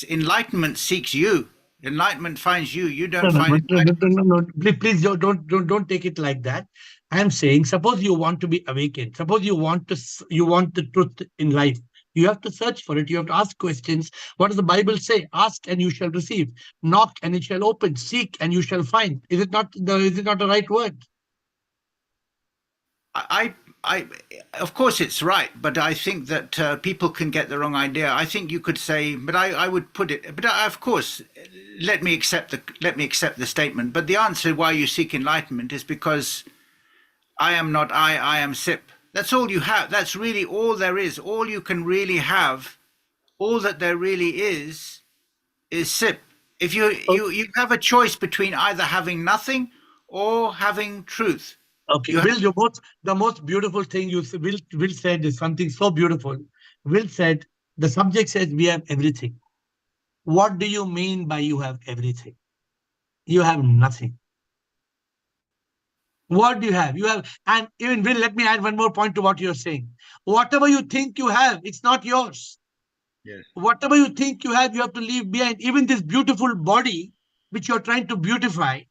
Enlightenment seeks you. Enlightenment finds you. You don't find enlightenment. No. Please don't take it like that. I'm saying, suppose you want to be awakened. Suppose you want the truth in life. You have to search for it. You have to ask questions. What does the Bible say? Ask and you shall receive. Knock and it shall open. Seek and you shall find. Is it not the right word? Of course it's right, but I think that people can get the wrong idea. I think you could say, but I would put it, but of course, let me accept the statement. But the answer why you seek enlightenment is because I am not I am SIP. That's all you have. That's really all there is. All you can really have, all that there really is SIP. If you have a choice between either having nothing or having truth. Okay, Will, the most beautiful thing Will said is something so beautiful. Will said, the subject says we have everything. What do you mean by you have everything? You have nothing. What do you have? You have, and even Will, let me add one more point to what you're saying. Whatever you think you have, it's not yours. Yes. Whatever you think you have to leave behind. Even this beautiful body, which you're trying to beautify,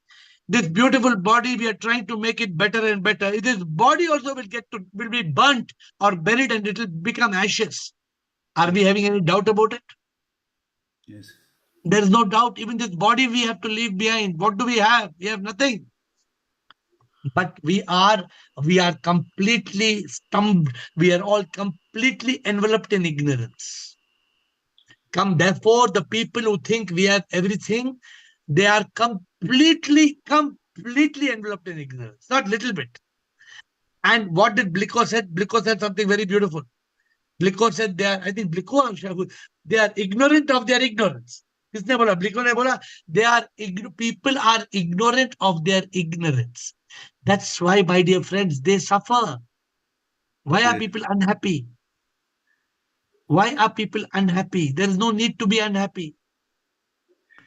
this beautiful body, we are trying to make it better and better. This body also will be burnt or buried and it will become ashes. Are we having any doubt about it? Yes. There is no doubt. Even this body we have to leave behind. What do we have? We have nothing. But we are completely stumped. We are all completely enveloped in ignorance. Therefore, the people who think we have everything, they are completely enveloped in ignorance. Not little bit. And what did Bliko said? Bliko said something very beautiful. Bliko said they are ignorant of their ignorance. किसने बोला? Bliko ने बोला people are ignorant of their ignorance. That's why, my dear friends, they suffer. Why are people unhappy? Why are people unhappy? There is no need to be unhappy.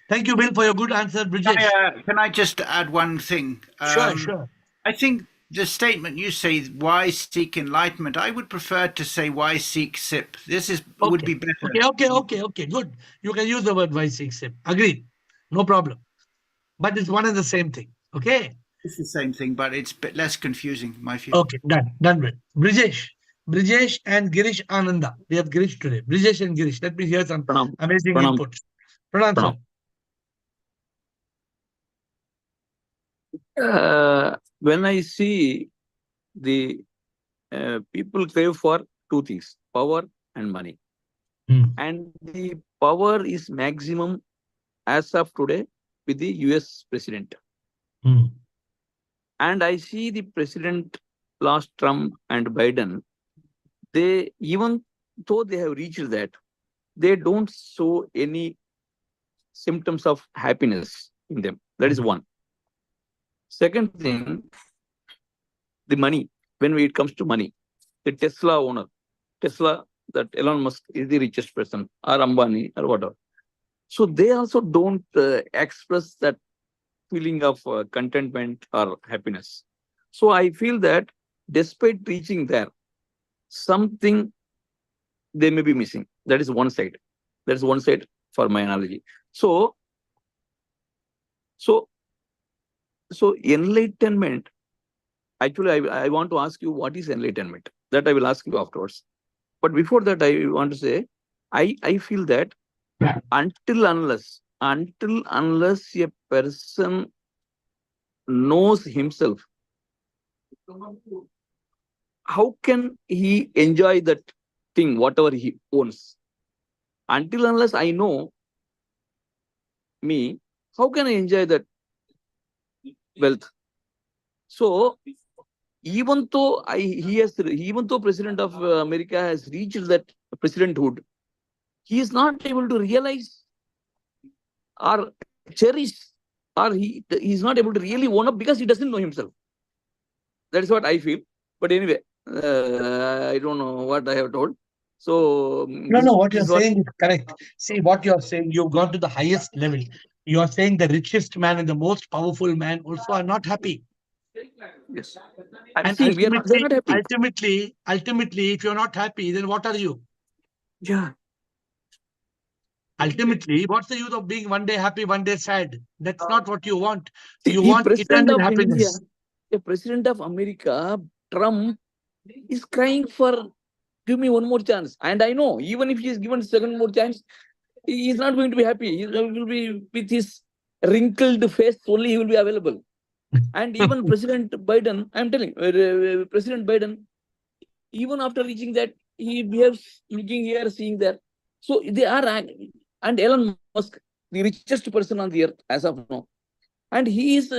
Thank you, Bill, for your good answer, Brijesh. Can I just add one thing? Sure. I think the statement you say, why seek enlightenment, I would prefer to say, why seek SIP? Would be better. Okay, good. You can use the word why seek SIP. Agreed. No problem. But it's one and the same thing. Okay? It's the same thing, but it's a bit less confusing, in my view. Okay, done with. Brijesh and Girish Ananda. We have Girish today. Brijesh and Girish. Let me hear some amazing inputs. Pranam, sir. When I see the people crave for two things, power and money. And the power is maximum as of today with the US president. And I see the president last Trump and Biden, they, even though they have reached that, they don't show any symptoms of happiness in them. That is one. Second thing, the money. When it comes to money, the Tesla owner, that Elon Musk is the richest person, or Ambani, or whatever. So they also don't express that feeling of contentment or happiness. So I feel that despite reaching there, something they may be missing. That is one side. That is one side for my analogy. So enlightenment, actually, I want to ask you, what is enlightenment? That I will ask you afterwards. But before that, I want to say, I feel that until unless a person knows himself, how can he enjoy that thing, whatever he owns? Until unless I know me, how can I enjoy that wealth? So even though President of America has reached that presidenthood, he is not able to realize or cherish, or he is not able to really own up because he doesn't know himself. That is what I feel. But anyway, I don't know what I have told. So no, what you're saying is correct. See, what you're saying, you've gone to the highest level. You're saying the richest man and the most powerful man also are not happy. Yes. And ultimately, if you're not happy, then what are you? Yeah. Ultimately, what's the use of being one day happy, one day sad? That's not what you want. You want eternal happiness. The President of America, Trump, is crying for, give me one more chance. And I know, even if he is given second more chance, he is not going to be happy. He will be with his wrinkled face only, he will be available. And even President Biden, I'm telling President Biden, even after reaching that, he behaves looking here, seeing there. So they are, and Elon Musk, the richest person on the earth as of now. And he is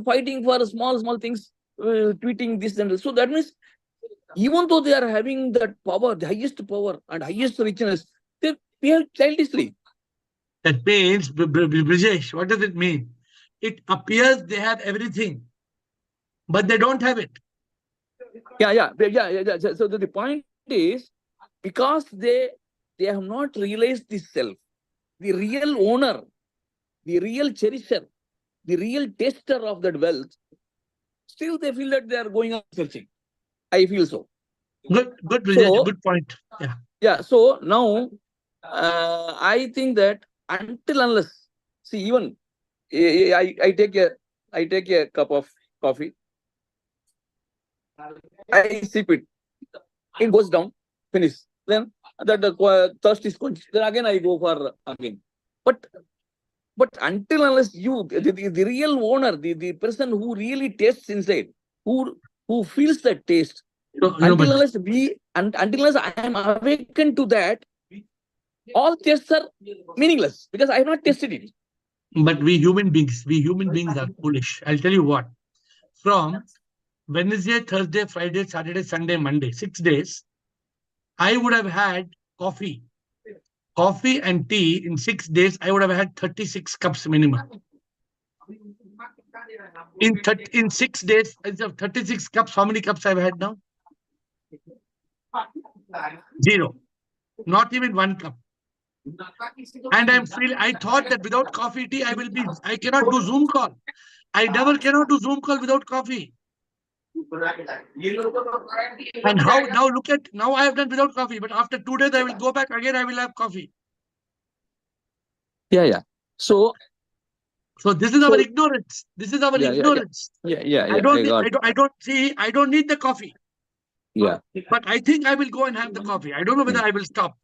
fighting for small things, tweeting this and that. So that means, even though they are having that power, the highest power and highest richness, they behave childishly. That means, Brijesh, what does it mean? It appears they have everything, but they don't have it. Yeah. So the point is, because they have not realized the self, the real owner, the real cherisher, the real taster of that wealth, still they feel that they are going on searching. I feel so. Good, good point. Yeah. Yeah. So now, I think that until unless, see, even I take a cup of coffee, I sip it, it goes down, finish. Then the thirst is quenched. Then again I go for again. But until unless you, the real owner, the person who really tastes inside, who feels that taste, until unless I am awakened to that, all tastes are meaningless because I have not tasted it. But we human beings are foolish. I'll tell you what. From Wednesday, Thursday, Friday, Saturday, Sunday, Monday, 6 days, I would have had coffee and tea in 6 days. I would have had 36 cups minimum. In 6 days, instead of 36 cups, how many cups I've had now? 0. Not even 1 cup. And I thought that without coffee, tea, I cannot do Zoom call. I never cannot do Zoom call without coffee. And now I have done without coffee, but after 2 days I will go back again, I will have coffee. Yeah. So this is our ignorance. This is our ignorance. Yeah. I don't need the coffee. Yeah. But I think I will go and have the coffee. I don't know whether I will stop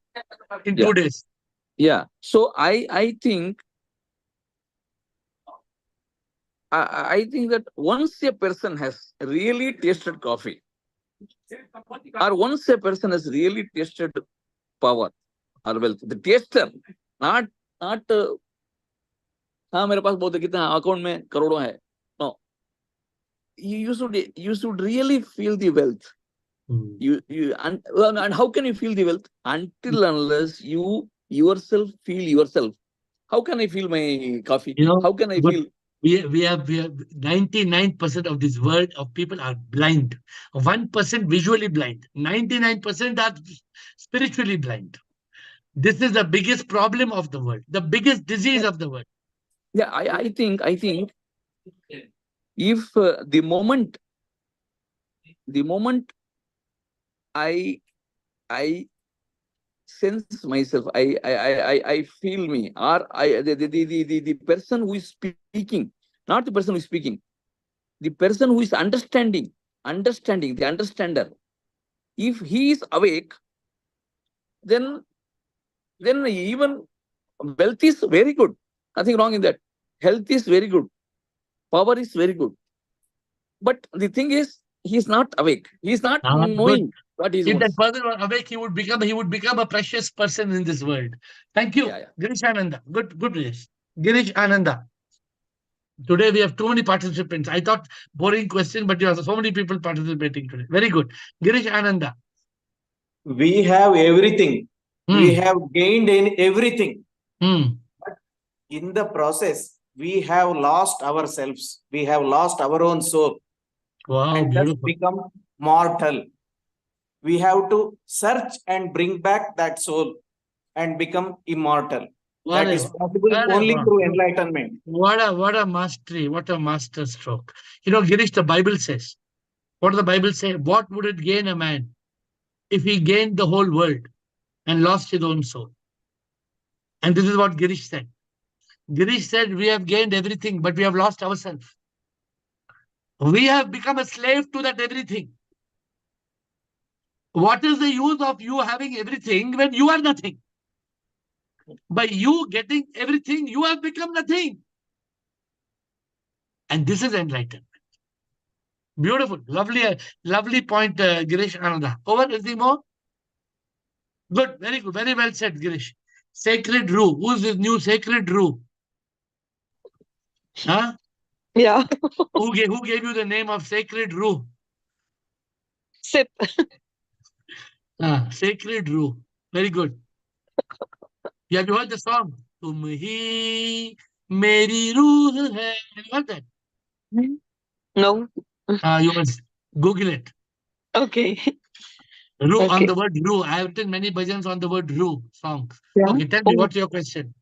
in 2 days. Yeah. So I think that once a person has really tasted coffee, or once a person has really tasted power or wealth, the taster, not हाँ मेरे पास बहुत है, कितना account में करोड़ों है, no, you should really feel the wealth. And how can you feel the wealth? Until unless you yourself feel yourself. How can I feel my coffee? How can I feel? We have 99% of this world of people are blind. 1% visually blind. 99% are spiritually blind. This is the biggest problem of the world, the biggest disease of the world. Yeah, I think if the moment I sense myself, I feel me, or the person who is speaking, not the person who is speaking, the person who is understanding, the understander, if he is awake, then even wealth is very good. Nothing wrong in that. Health is very good. Power is very good. But the thing is, he is not awake. He is not knowing what he If wants. that person were awake, he would become a precious person in this world. Thank you, Girish Ananda. Good, Girish. Girish Ananda. Today we have too many participants. I thought boring question, but you have so many people participating today. Very good. Girish Ananda. We have everything. We have gained in everything. But in the process, we have lost ourselves. We have lost our own soul. Wow, and beautiful. thus become mortal. We have to search and bring back that soul and become immortal. That is possible only through enlightenment. What a mastery, what a master stroke. Girish, the Bible says, what does the Bible say? What would it gain a man if he gained the whole world and lost his own soul? And this is what Girish said. Girish said, we have gained everything, but we have lost ourselves. We have become a slave to that everything. What is the use of you having everything when you are nothing? By you getting everything, you have become nothing. And this is enlightenment. Beautiful. Lovely point, Girish Ananda. Over, anything more? Good. Very good. Very well said, Girish. Sacred Rue. Who's this new Sacred Rue? Huh? Yeah. Who gave you the name of Sacred Rue? Sip. Sacred Rue. Very good. Have you heard the song? Tum hi meri ruh hai. Have you heard that? No. You must Google it. Okay. Ru Okay. on the word Ru. I have written many bhajans on the word Ru songs. Yeah. Okay, tell me, what's your question?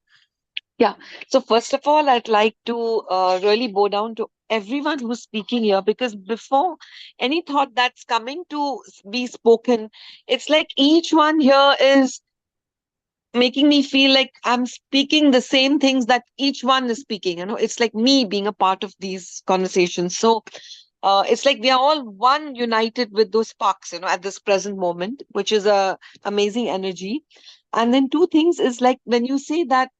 Yeah. So first of all, I'd like to really bow down to everyone who's speaking here, because before any thought that's coming to be spoken, it's like each one here is making me feel like I'm speaking the same things that each one is speaking. It's like me being a part of these conversations. So it's like we are all one, united with those sparks, at this present moment, which is a amazing energy. And then two things is like when you say that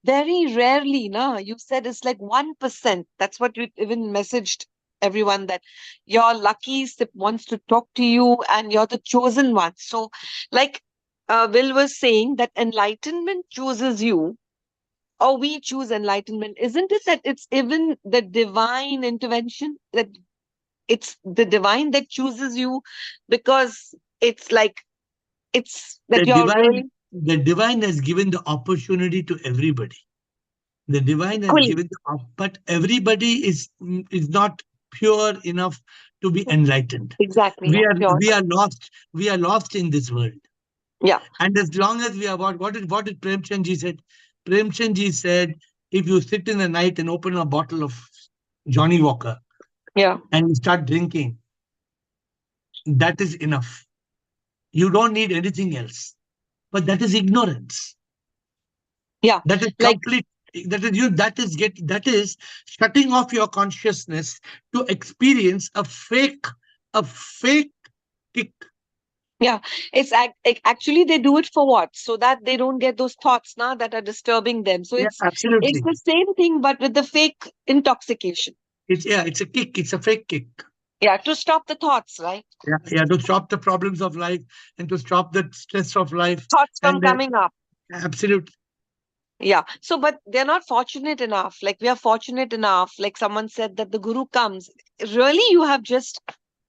very rarely, you said it's like 1%. That's what you even messaged everyone, that you're lucky, Sip wants to talk to you, and you're the chosen one. So, like Will was saying, that enlightenment chooses you, or we choose enlightenment. Isn't it that it's even the divine intervention, that it's the divine that chooses you, because it's like it's The that you're really divine has given the opportunity to everybody. The divine has equally. given but everybody is not pure enough to be enlightened. Exactly. We Yeah, are pure. we are lost. We are lost in this world. Yeah. And as long as we are what did Premchand ji said? Premchand ji said, if you sit in the night and open a bottle of Johnny Walker, yeah, and you start drinking, that is enough. You don't need anything else. But that is ignorance. Yeah. That is like complete. That is shutting off your consciousness to experience a fake kick. Yeah, actually they do it for what? So that they don't get those thoughts now that are disturbing them. So Yeah, it's absolutely. the same thing, but with the fake intoxication. It's a kick. It's a fake kick. Yeah, to stop the thoughts, right? Yeah, to stop the problems of life and to stop the stress of life. Thoughts from coming up. Absolutely. Yeah. So, but they're not fortunate enough. Like we are fortunate enough. Like someone said that the guru comes. Really, you have just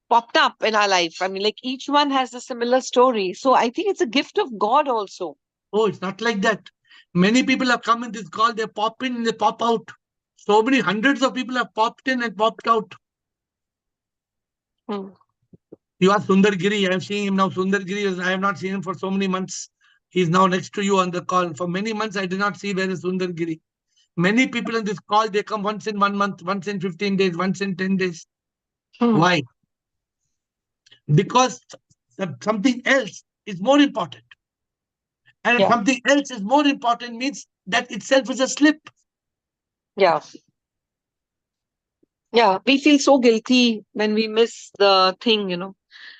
popped up in our life. I mean, like each one has a similar story. So I think it's a gift of God also. Oh, it's not like that. Many people have come in this call, they pop in and they pop out. So many hundreds of people have popped in and popped out. You are Sundar Giri. I'm seeing him now. Sundar Giri, I have not seen him for so many months. He's now next to you on the call. For many months, I did not see where is Sundar Giri. Many people in this call, they come once in 1 month, once in 15 days, once in 10 days. Why? Because something else is more important. And if something else is more important, means that itself is a slip. Yeah. Yeah, we feel so guilty when we miss the thing,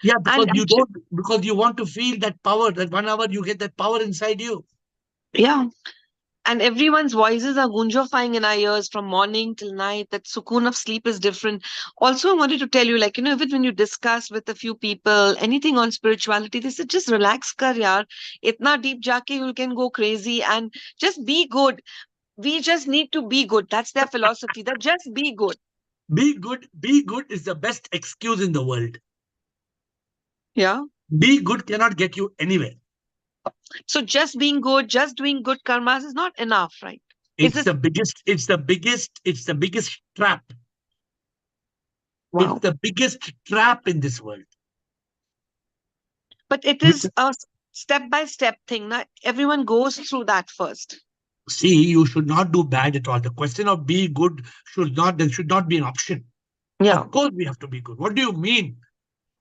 Yeah, because because you want to feel that power, that 1 hour you get that power inside you. Yeah. And everyone's voices are gunjofying in our ears from morning till night. That sukoon of sleep is different. Also, I wanted to tell you, like, even when you discuss with a few people, anything on spirituality, they said, just relax kar yaar. Itna deep jaake you can go crazy and just be good. We just need to be good. That's their philosophy, that just be good. Be good is the best excuse in the world. Yeah. Be good cannot get you anywhere. So just being good, just doing good karmas is not enough, right? It's the biggest trap. Wow. It's the biggest trap in this world. But it is a step-by-step thing. Not everyone goes through that first. See, you should not do bad at all. The question of be good there should not be an option. Yeah. Of course we have to be good. What do you mean?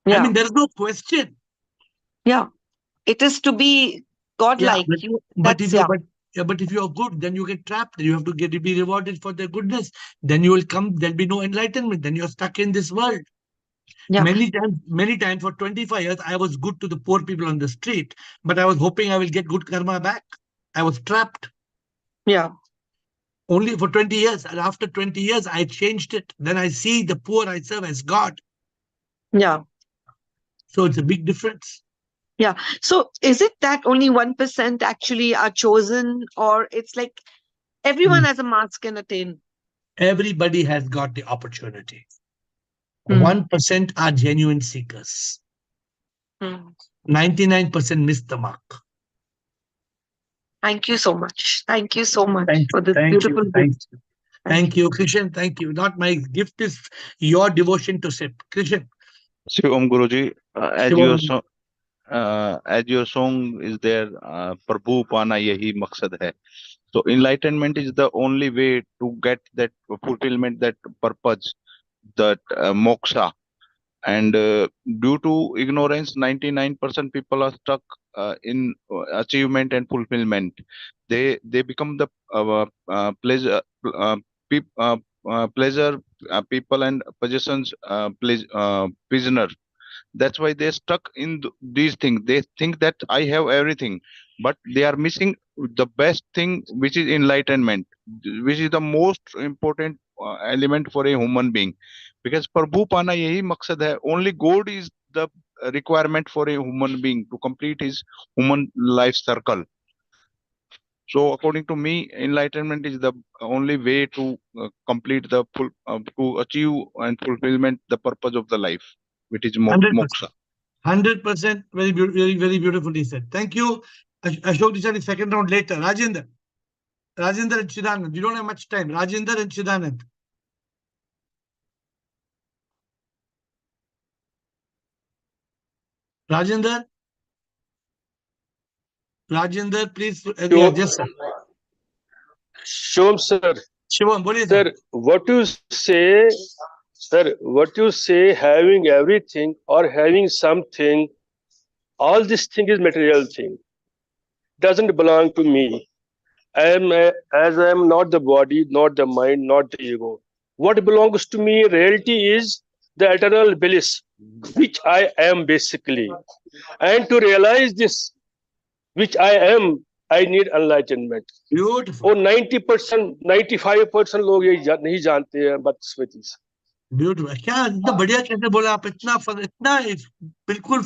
Yeah. I mean, there's no question. Yeah. It is to be godlike. But if you're good, then you get trapped. You have to be rewarded for their goodness. Then you will come, there'll be no enlightenment. Then you're stuck in this world. Yeah. Many times for 25 years, I was good to the poor people on the street, but I was hoping I will get good karma back. I was trapped. Yeah. Only for 20 years. And after 20 years, I changed it. Then I see the poor I serve as God. Yeah. So it's a big difference. Yeah. So is it that only 1% actually are chosen, or it's like everyone has a mask and attain? Everybody has got the opportunity. 1% are genuine seekers. 99% miss the mark. Thank you so much. Thank you so much for this beautiful gift. Thank you, Krishan. Thank you. Not my gift is your devotion to Sip. Krishan. Shivam Guruji, as your song is there, Prabhu Pana Yahi Maqsad Hai. So enlightenment is the only way to get that fulfillment, that purpose, that moksha. And due to ignorance, 99% people are stuck in achievement and fulfillment. They become the pleasure people and possessions prisoner. That's why they're stuck in these things. They think that I have everything, but they are missing the best thing, which is enlightenment, which is the most important element for a human being. Because प्रभु पाना यही मकसद है. Only God is the requirement for a human being to complete his human life circle. So according to me, enlightenment is the only way to complete the full, to achieve and fulfillment the purpose of the life, which is 100%. moksha. 100%. Very beautifully said. Thank you. Ashok Dishani, second round later. Rajendra and Chidanand. We don't have much time. Rajendra and Chidanand. Rajendra, please. Yeah, yes, sir. Shivam sir. Shivam, boliye sir. What you say, having everything or having something, all this thing is material thing. Doesn't belong to me. As I am not the body, not the mind, not the ego. What belongs to me, reality is the eternal bliss, which I am basically. And to realize this, which I am, I need enlightenment. Beautiful. और 90%, 95% लोग ये नहीं जानते हैं बदकिस्मती से. Beautiful. क्या इतना बढ़िया कैसे बोला आप, इतना बिल्कुल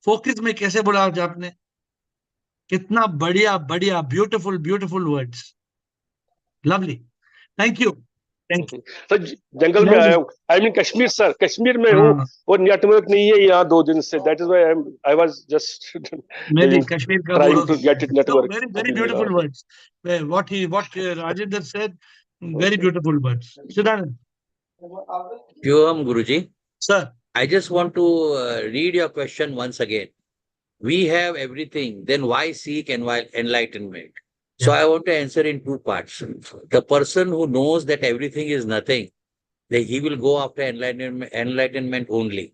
फोकस में कैसे बोला आपने, कितना बढ़िया beautiful words. Lovely. Thank you. Sir जंगल में आया हूँ. I mean Kashmir sir, Kashmir में हूँ और नेटवर्क नहीं है यहाँ 2 दिन से. That is why I was just Kashmir का trying to get it network. Very beautiful words. What Rajendra said, very beautiful words. Siddharth. Shivam Guruji. Sir. I just want to read your question once again. We have everything, then why seek enlightenment? So I want to answer in 2 parts. The person who knows that everything is nothing, that he will go after enlightenment only.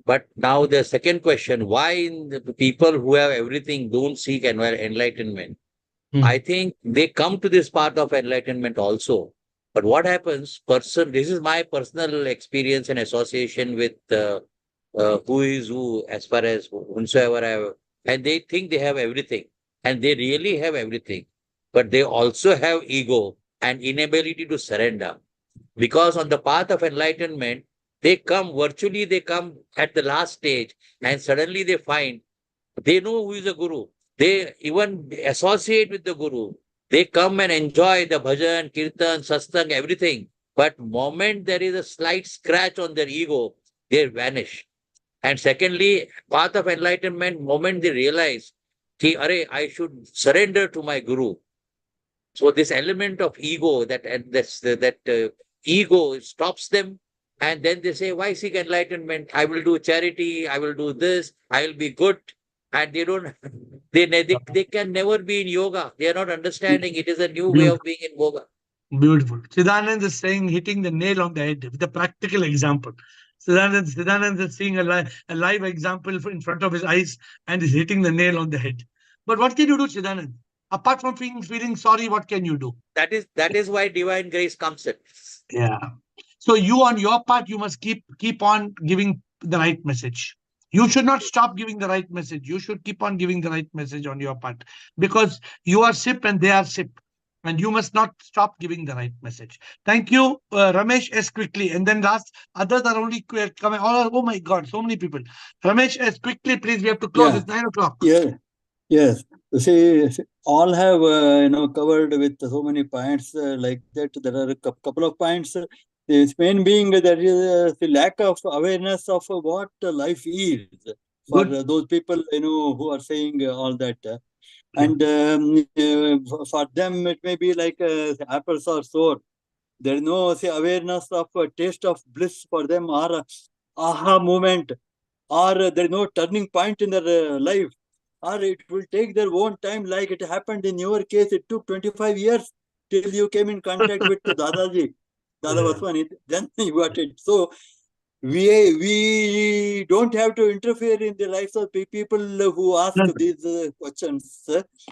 But now the second question, why the people who have everything don't seek enlightenment? I think they come to this path of enlightenment also. But what happens, this is my personal experience and association with who is who, as far as whomsoever I have, and they think they have everything, and they really have everything, but they also have ego and inability to surrender. Because on the path of enlightenment, they come at the last stage, and suddenly they find they know who is a guru. They even associate with the guru. They come and enjoy the bhajan, kirtan, satsang, everything. But moment there is a slight scratch on their ego, they vanish. And secondly, path of enlightenment, moment they realize, I should surrender to my guru. So this element of ego, that ego stops them, and then they say, why seek enlightenment? I will do charity, I will do this, I will be good. And they can never be in yoga. They are not understanding. It is a new way of being in yoga. Beautiful. Siddhanand is saying, hitting the nail on the head with a practical example. Siddhanand is seeing a live example in front of his eyes and is hitting the nail on the head. But what can you do, Siddhanand? Apart from feeling sorry, what can you do? That is why divine grace comes in. Yeah. So you, on your part, you must keep on giving the right message. You should not stop giving the right message. You should keep on giving the right message on your part, because you are SIP and they are SIP, and you must not stop giving the right message. Thank you, Ramesh S. quickly, and then last, others are only coming. Oh my God, so many people. Ramesh S. quickly, please. We have to close. It's 9 o'clock. Yeah. Yes. See, all have covered with so many points like that. There are a couple of points. The main being there is the lack of awareness of what life is for those people who are saying all that. And for them, it may be like apples are sour. There is no awareness of taste of bliss for them, or aha moment, or there is no turning point in their life. or it will take their own time, like it happened in your case. It took 25 years till you came in contact with Dadaji, Dada Vaswani, then you got it. So we don't have to interfere in the lives of people who ask these questions.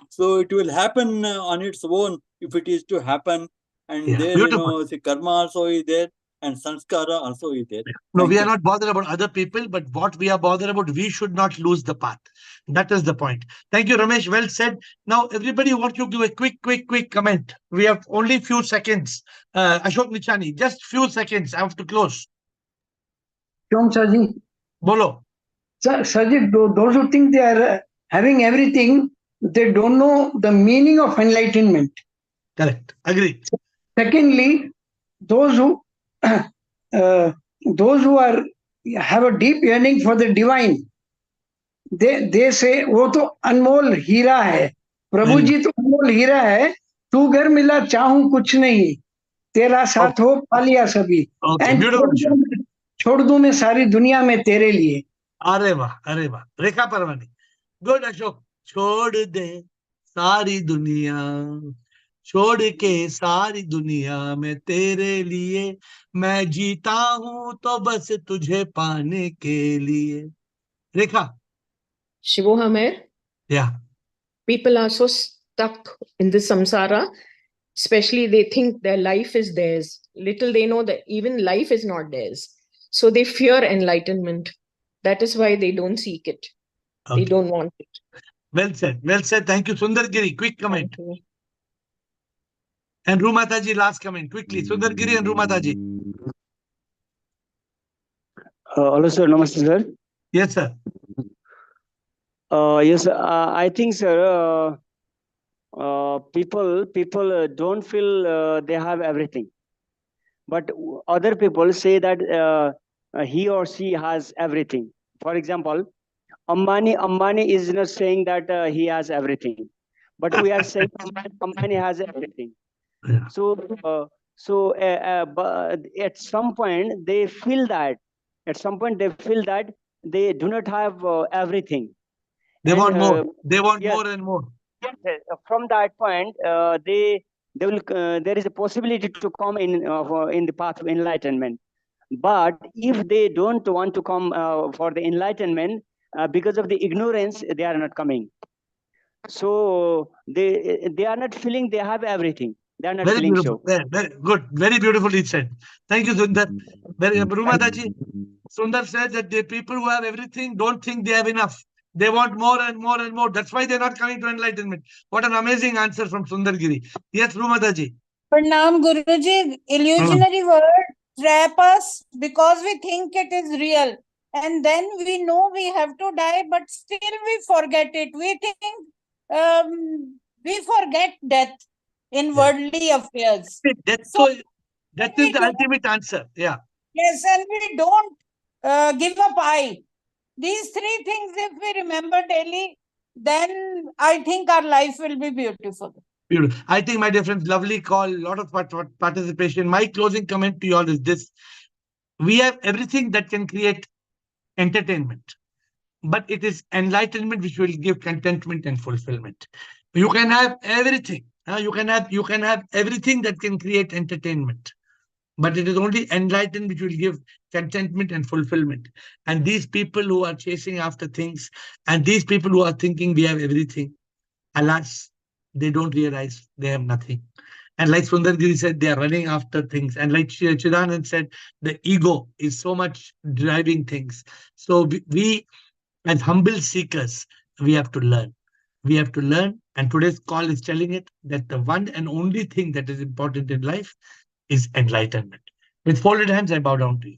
So it will happen on its own if it is to happen. And there, the karma also is there, and sanskara also is there. No, we are not bothered about other people, but what we are bothered about, we should not lose the path. That is the point. Thank you, Ramesh. Well said. Now, everybody wants you to give a quick comment. We have only few seconds. Ashok Nichani, just few seconds. I have to close. Sharji. Bolo. Sharji, those who think they are having everything, they don't know the meaning of enlightenment. Correct. Agree. Secondly, those who are have a deep yearning for the divine, they say वो तो अनमोल हीरा है, प्रभु जी तो अनमोल हीरा है, तू घर मिला चाहूं कुछ नहीं, तेरा साथ हो पा लिया सभी, छोड़ दूं मैं सारी दुनिया में तेरे लिए. अरे वाह रेखा परवानी. गुड अशोक. छोड़ दे सारी दुनिया, छोड़ के सारी दुनिया में तेरे लिए, मैं जीता हूं तो बस तुझे पाने के लिए. Rekha. Shivohamer. Yeah. People are so stuck in this samsara, especially they think their life is theirs. Little they know that even life is not theirs. So they fear enlightenment. That is why they don't seek it. Okay. They don't want it. Well said. Well said. Thank you. Sundar Giri, quick comment. And Rumataji, last comment. Quickly. Sundar Giri and Rumataji. Hello, sir. Namaste, sir. Yes, sir. Yes, I think, sir, people don't feel they have everything. But other people say that he or she has everything. For example, Ambani is not saying that he has everything, but we are saying Ambani has everything. Yeah. So but at some point they feel that they do not have everything. They want more. They want more and more. Yes, from that point, they will. There is a possibility to come in the path of enlightenment. But if they don't want to come for the enlightenment because of the ignorance, they are not coming. So they are not feeling they have everything. They are not Very feeling beautiful. so. Very good. Very beautifully said. Thank you, Sundar. Rumataji, Sundar said that the people who have everything don't think they have enough. They want more and more and more. That's why they're not coming to enlightenment. What an amazing answer from Sundar Giri. Yes, Rumataji. Pranam Guruji, illusionary world trap us because we think it is real. And then we know we have to die, but still we forget it. We think we forget death in worldly affairs. Death is the ultimate answer. Yeah. Yes, and we don't give up I. These three things, if we remember daily, then I think our life will be beautiful. Beautiful. I think, my dear friends, lovely call, a lot of participation. My closing comment to you all is this. We have everything that can create entertainment, but it is enlightenment which will give contentment and fulfillment. You can have everything. You can have everything that can create entertainment, but it is only enlightenment which will give contentment and fulfillment. And these people who are chasing after things, and these people who are thinking we have everything, alas, they don't realize they have nothing. And like Sundar Giri said, they are running after things. And like Chidanand said, the ego is so much driving things. So we as humble seekers, we have to learn. We have to learn. And today's call is telling it that the one and only thing that is important in life is enlightenment. With folded hands, I bow down to you.